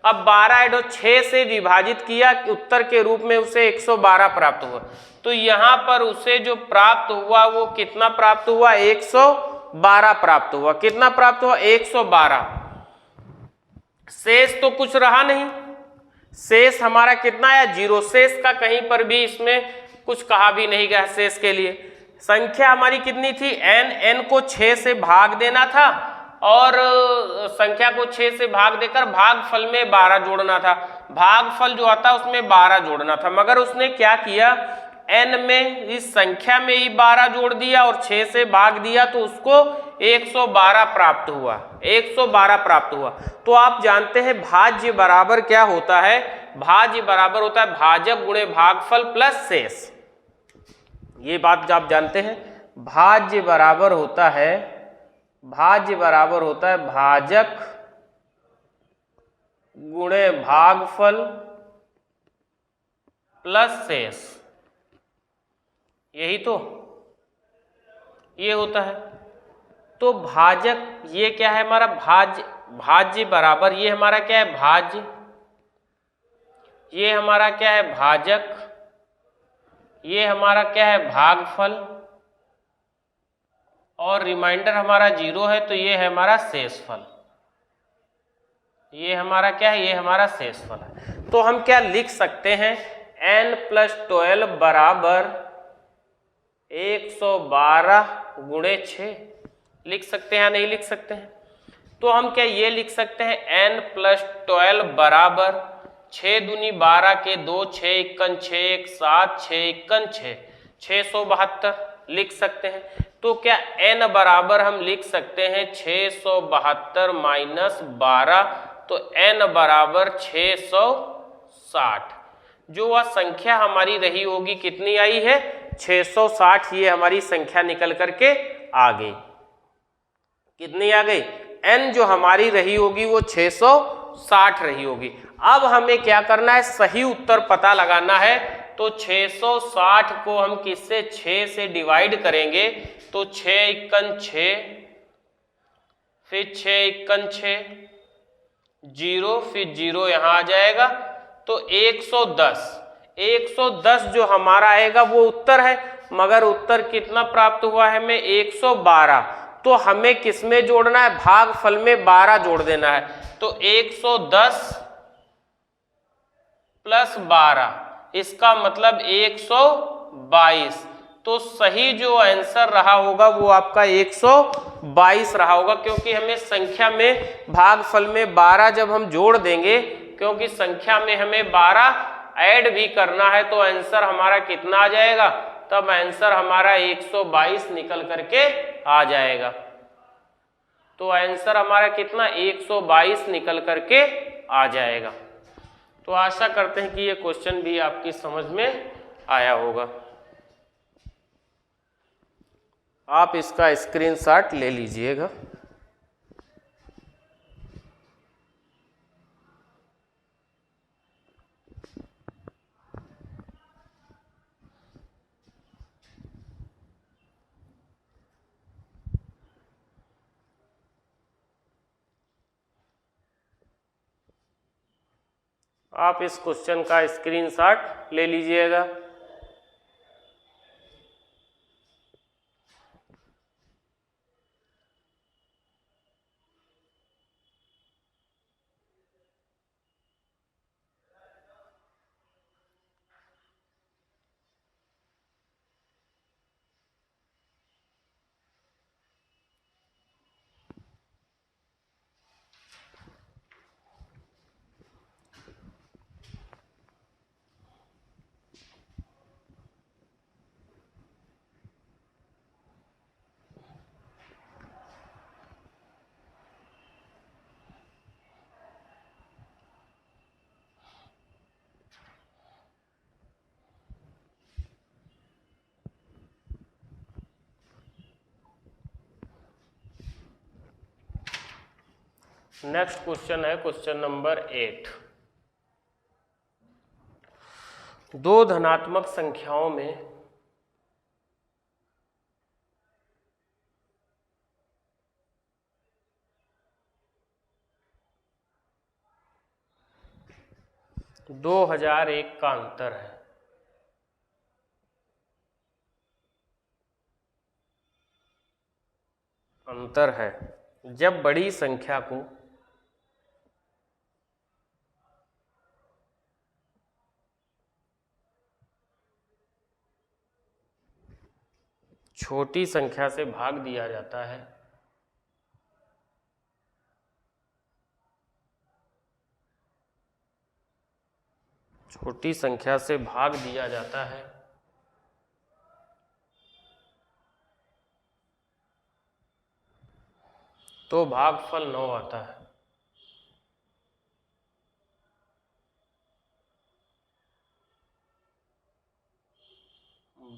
S1: अब 12 ऐड 6 से विभाजित किया, उत्तर के रूप में उसे 112 प्राप्त हुआ। तो यहाँ पर उसे जो प्राप्त हुआ वो कितना प्राप्त हुआ, 112 प्राप्त हुआ। कितना प्राप्त हुआ, 112। शेष तो कुछ रहा नहीं, शेष हमारा कितना है, 0। शेष का कहीं पर भी इसमें कुछ कहा भी नहीं गया शेष के लिए। संख्या हमारी कितनी थी, n को 6 से भाग देना था और संख्या को 6 से भाग देकर भागफल में 12 जोड़ना था। भागफल जो आता है उसमें 12 जोड़ना था, मगर उसने क्या किया, n में इस संख्या में ही 12 जोड़ दिया और 6 से भाग दिया, तो उसको 112 प्राप्त हुआ। 112 प्राप्त हुआ। तो आप जानते हैं भाज्य बराबर क्या होता है, भाज्य बराबर होता है भाजक गुणे भागफल प्लस शेष। ये बात आप जानते हैं, भाज्य बराबर होता है भाजक गुणे भागफल प्लस शेष। यही तो ये होता है। तो भाजक ये क्या है हमारा, भाज्य बराबर ये हमारा क्या है, भाज्य, ये हमारा क्या है भाजक, ये हमारा क्या है भागफल, और रिमाइंडर हमारा 0 है तो ये है हमारा शेषफल। ये हमारा क्या है, ये हमारा शेषफल है। तो हम क्या लिख सकते हैं, n + 12 बराबर 112 गुणे 6 लिख सकते हैं या नहीं लिख सकते हैं। तो हम क्या ये लिख सकते हैं, n + 12 बराबर 6 दूनी 12 के 2, 6 एकन 6 1 7, 6 एकन 6, 672 लिख सकते हैं। तो क्या n बराबर हम लिख सकते हैं 672 - 12, तो n बराबर 660। जो वह संख्या हमारी रही होगी कितनी आई है, 660। ये हमारी संख्या निकल करके आ गई। कितनी आ गई, n जो हमारी रही होगी वो 660 रही होगी। अब हमें क्या करना है, सही उत्तर पता लगाना है। तो 660 को हम किससे, 6 से डिवाइड करेंगे, तो 6 एकन 6, फिर 6 एकन 6, 0, फिर 0 यहाँ आ जाएगा, तो 110। 110 जो हमारा आएगा वो उत्तर है, मगर उत्तर कितना प्राप्त हुआ है हमें, 112। तो हमें किसमें जोड़ना है, भागफल में 12 जोड़ देना है। तो 110 + 12, इसका मतलब 122। तो सही जो आंसर रहा होगा वो आपका 122 रहा होगा, क्योंकि हमें संख्या में भागफल में 12 जब हम जोड़ देंगे, क्योंकि संख्या में हमें 12 ऐड भी करना है, तो आंसर हमारा कितना आ जाएगा, तब आंसर हमारा 122 निकल करके आ जाएगा। तो आंसर हमारा कितना, 122 निकल करके आ जाएगा। तो आशा करते हैं कि ये क्वेश्चन भी आपकी समझ में आया होगा। आप इसका स्क्रीनशॉट ले लीजिएगा। आप इस क्वेश्चन का स्क्रीनशॉट ले लीजिएगा। नेक्स्ट क्वेश्चन है क्वेश्चन नंबर 8। दो धनात्मक संख्याओं में दो 2001 का अंतर है। अंतर है जब बड़ी संख्या को छोटी संख्या से भाग दिया जाता है छोटी संख्या से भाग दिया जाता है तो भागफल 9 आता है।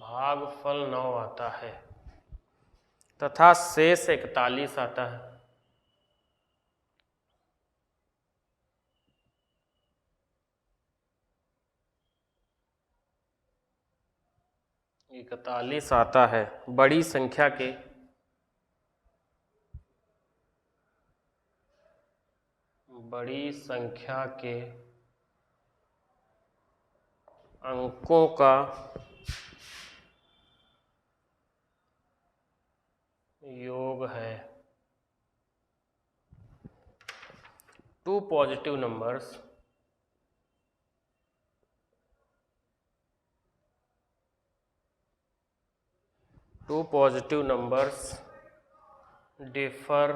S1: भागफल 9 आता है तथा शेष 41 आता है। इकतालीस आता है बड़ी संख्या के अंकों का योग है। Two positive numbers differ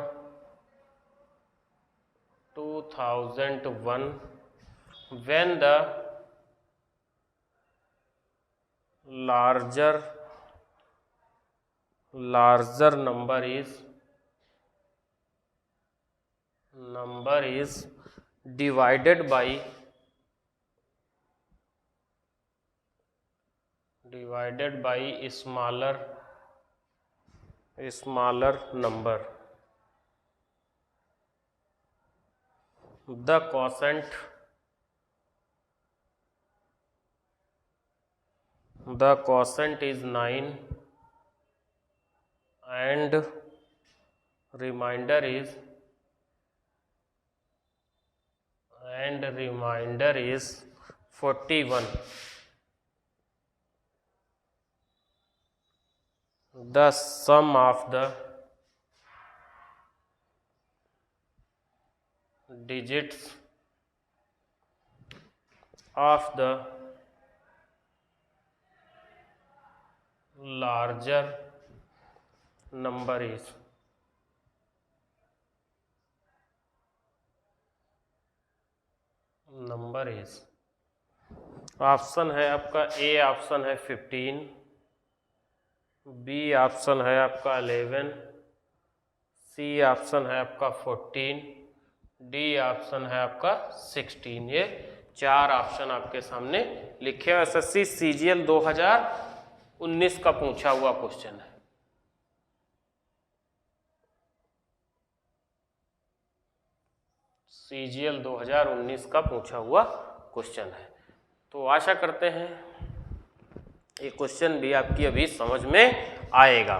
S1: 2001 when the larger number is divided by smaller number. The quotient is 9 and remainder is 41. The sum of the digits of the larger number is option है आपका ए ऑप्शन है 15, B option है आपका 11, C option है आपका 14, D option है आपका 16। ये 4 ऑप्शन आपके सामने लिखे हैं। एसएससी सीजीएल 2019 का पूछा हुआ क्वेश्चन है। सीजीएल 2019 का पूछा हुआ क्वेश्चन है। तो आशा करते हैं ये क्वेश्चन भी आपकी अभी समझ में आएगा।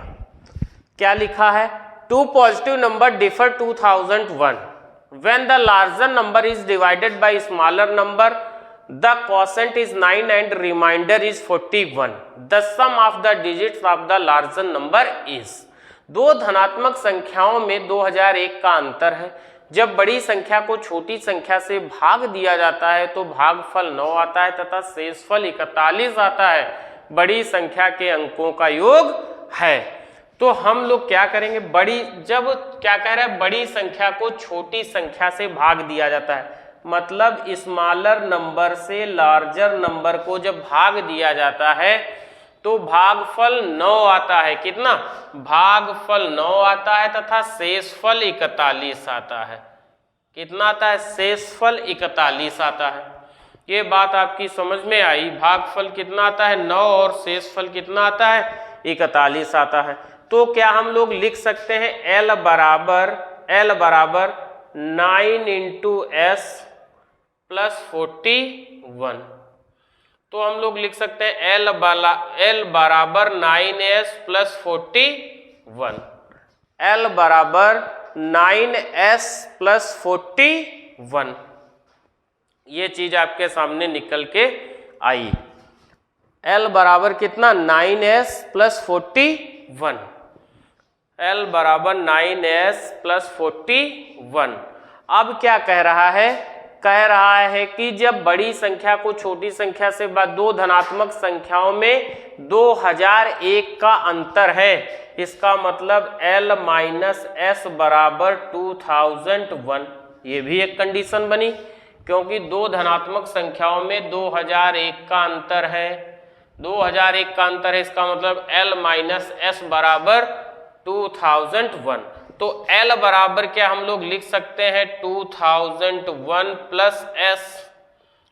S1: क्या लिखा है? Two positive number differ 2001 when the larger number is divided by smaller number the quotient is 9 and remainder is 41, the sum of the digits of the larger number is. दो धनात्मक संख्याओं में 2001 का अंतर है। जब बड़ी संख्या को छोटी संख्या से भाग दिया जाता है तो भागफल 9 आता है तथा शेषफल 41 आता है। बड़ी संख्या के अंकों का योग है। तो हम लोग क्या करेंगे, जब क्या कह रहा है, बड़ी संख्या को छोटी संख्या से भाग दिया जाता है, मतलब स्मॉलर नंबर से लार्जर नंबर को जब भाग दिया जाता है तो भागफल 9 आता है। कितना? भागफल 9 आता है तथा शेषफल 41 आता है। कितना आता है? शेषफल 41 आता है। ये बात आपकी समझ में आई? भागफल कितना आता है? 9 और शेषफल कितना आता है? 41 आता है। तो क्या हम लोग लिख सकते हैं L बराबर 9 इंटू S प्लस 41। तो हम लोग लिख सकते हैं L बराबर 9S प्लस 41। L बराबर 9S प्लस 41। ये चीज आपके सामने निकल के आई। L बराबर कितना? 9S plus 41। L बराबर 9S प्लस 41। अब क्या कह रहा है? कह रहा है कि जब बड़ी संख्या को छोटी संख्या से दो धनात्मक संख्याओं में 2001 का अंतर है, इसका मतलब L माइनस S बराबर 2001। ये भी एक कंडीशन बनी, क्योंकि दो धनात्मक संख्याओं में 2001 का अंतर है। 2001 का अंतर है, इसका मतलब L माइनस S बराबर 2001। तो L बराबर क्या हम लोग लिख सकते हैं? 2001 प्लस S।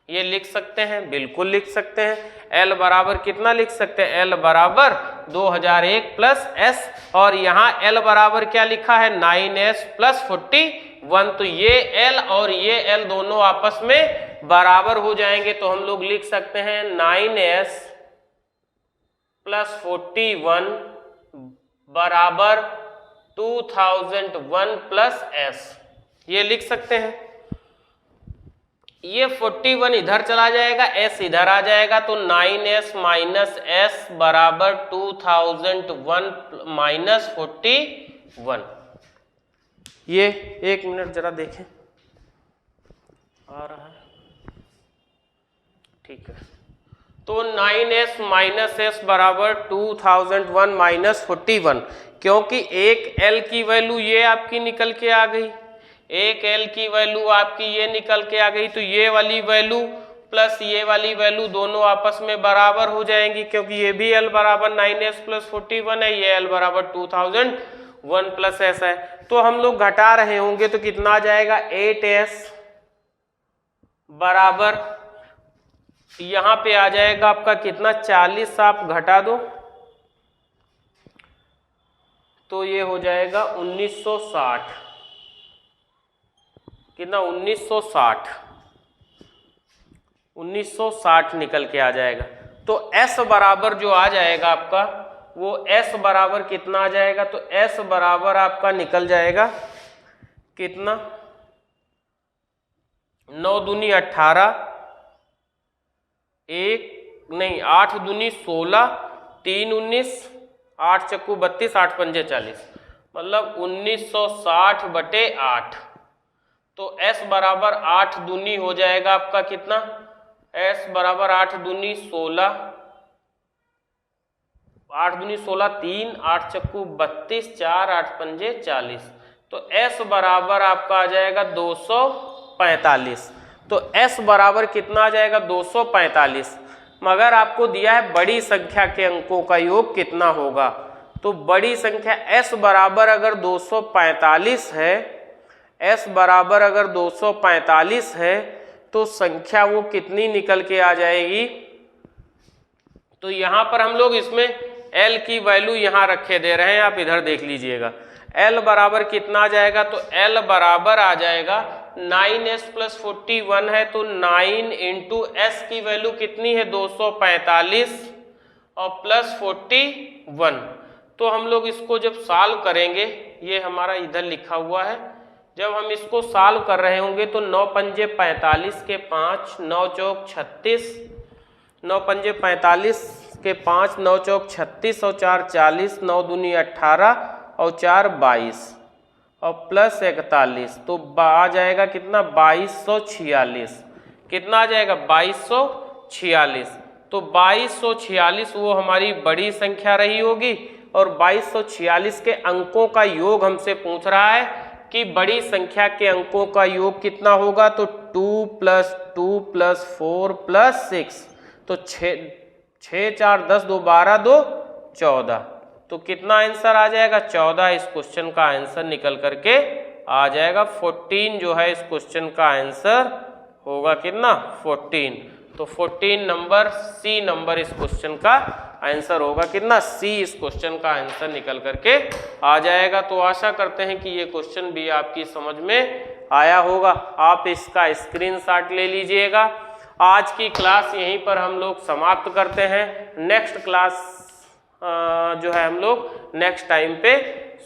S1: ये लिख सकते हैं? बिल्कुल लिख सकते हैं। L बराबर कितना लिख सकते हैं? L बराबर 2001 प्लस S। और यहाँ L बराबर क्या लिखा है? 9S plus 41। तो ये L और ये L दोनों आपस में बराबर हो जाएंगे। तो हम लोग लिख सकते हैं 9S प्लस 41 बराबर 2001 प्लस S। ये लिख सकते हैं। ये 41 इधर चला जाएगा, S इधर आ जाएगा, तो 9S माइनस S बराबर 2001 माइनस 41। ये एक मिनट जरा देखें, आ रहा है? ठीक है। तो 9S माइनस S बराबर 2001 माइनस 41, क्योंकि एक L की वैल्यू ये आपकी निकल के आ गई, एक L की वैल्यू आपकी ये निकल के आ गई, तो ये वाली वैल्यू प्लस ये वाली वैल्यू दोनों आपस में बराबर हो जाएंगी, क्योंकि ये भी L बराबर 9S प्लस 41 है, ये L बराबर 2001 प्लस S है। तो हम लोग घटा रहे होंगे तो कितना आ जाएगा? 8S बराबर यहां पे आ जाएगा आपका कितना? 40। आप घटा दो तो ये हो जाएगा 1960। कितना? 1960 निकल के आ जाएगा। तो S बराबर जो आ जाएगा आपका, वो S बराबर कितना आ जाएगा? तो S बराबर आपका निकल जाएगा कितना? 9 दूनी 18, 8 दूनी 16, 3 19, 8 चक्कू 32, 8 पंजे 40, मतलब 1960 बटे 8। तो S बराबर 8 दूनी हो जाएगा आपका कितना? S बराबर 8 दूनी 16, 8 दूनी 16, 3, 8 चक्कू 32, 4, 8 पंजे 40। तो S बराबर आपका आ जाएगा 245। तो S बराबर कितना आ जाएगा? 245। मगर आपको दिया है बड़ी संख्या के अंकों का योग कितना होगा। तो बड़ी संख्या S बराबर अगर 245 है, S बराबर अगर 245 है, तो संख्या वो कितनी निकल के आ जाएगी? तो यहां पर हम लोग इसमें L की वैल्यू यहां रखे दे रहे हैं, आप इधर देख लीजिएगा। L बराबर कितना आ जाएगा? तो L बराबर आ जाएगा 9S प्लस 41 है, तो 9 इंटू S की वैल्यू कितनी है? 245 और प्लस 41। तो हम लोग इसको जब सॉल्व करेंगे, ये हमारा इधर लिखा हुआ है, जब हम इसको सॉल्व कर रहे होंगे तो 9 पंजे 45 के 5, 9 चौक 36, 9 पंजे 45 के 5, 9 चौक 36 और 4 40, 9 दूनी 18 और 4 22 और प्लस 41, तो आ जाएगा कितना 2246। कितना आ जाएगा 2246। तो 2246 वो हमारी बड़ी संख्या रही होगी और 2246 के अंकों का योग हमसे पूछ रहा है कि बड़ी संख्या के अंकों का योग कितना होगा। तो 2 + 2 + 4 + 6, तो 6 4 10 2 12 2 14, तो कितना आंसर आ जाएगा 14। इस क्वेश्चन का आंसर निकल करके आ जाएगा 14, जो है इस क्वेश्चन का आंसर होगा कितना 14। तो 14 नंबर, सी नंबर इस क्वेश्चन का आंसर होगा कितना सी। इस क्वेश्चन का आंसर निकल करके आ जाएगा। तो आशा करते हैं कि ये क्वेश्चन भी आपकी समझ में आया होगा। आप इसका स्क्रीनशॉट ले लीजिएगा। आज की क्लास यहीं पर हम लोग समाप्त करते हैं। नेक्स्ट क्लास जो है हम लोग नेक्स्ट टाइम पे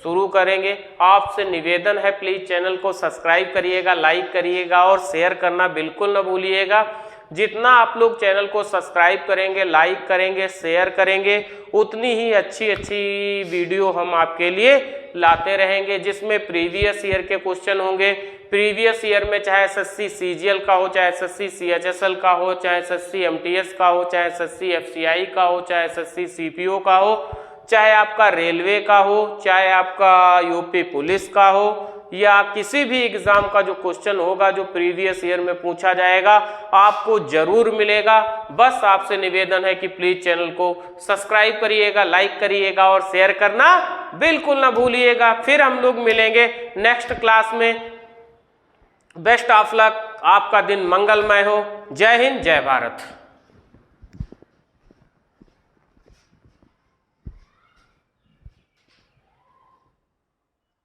S1: शुरू करेंगे। आपसे निवेदन है, प्लीज चैनल को सब्सक्राइब करिएगा, लाइक करिएगा और शेयर करना बिल्कुल न भूलिएगा। जितना आप लोग चैनल को सब्सक्राइब करेंगे, लाइक करेंगे, शेयर करेंगे, उतनी ही अच्छी अच्छी वीडियो हम आपके लिए लाते रहेंगे, जिसमें प्रीवियस ईयर के क्वेश्चन होंगे। प्रीवियस ईयर में चाहे एसएससी सीजीएल का हो, चाहे एसएससी सीएचएसएल का हो, चाहे एसएससी एमटीएस का हो, चाहे एसएससी एफसीआई का हो, चाहे एसएससी सीपीओ का हो, चाहे आपका रेलवे का हो, चाहे आपका यूपी पुलिस का हो, या किसी भी एग्जाम का जो क्वेश्चन होगा जो प्रीवियस ईयर में पूछा जाएगा आपको जरूर मिलेगा। बस आपसे निवेदन है कि प्लीज चैनल को सब्सक्राइब करिएगा, लाइक करिएगा और शेयर करना बिल्कुल ना भूलिएगा। फिर हम लोग मिलेंगे नेक्स्ट क्लास में। बेस्ट ऑफ लक, आपका दिन मंगलमय हो। जय हिंद, जय भारत।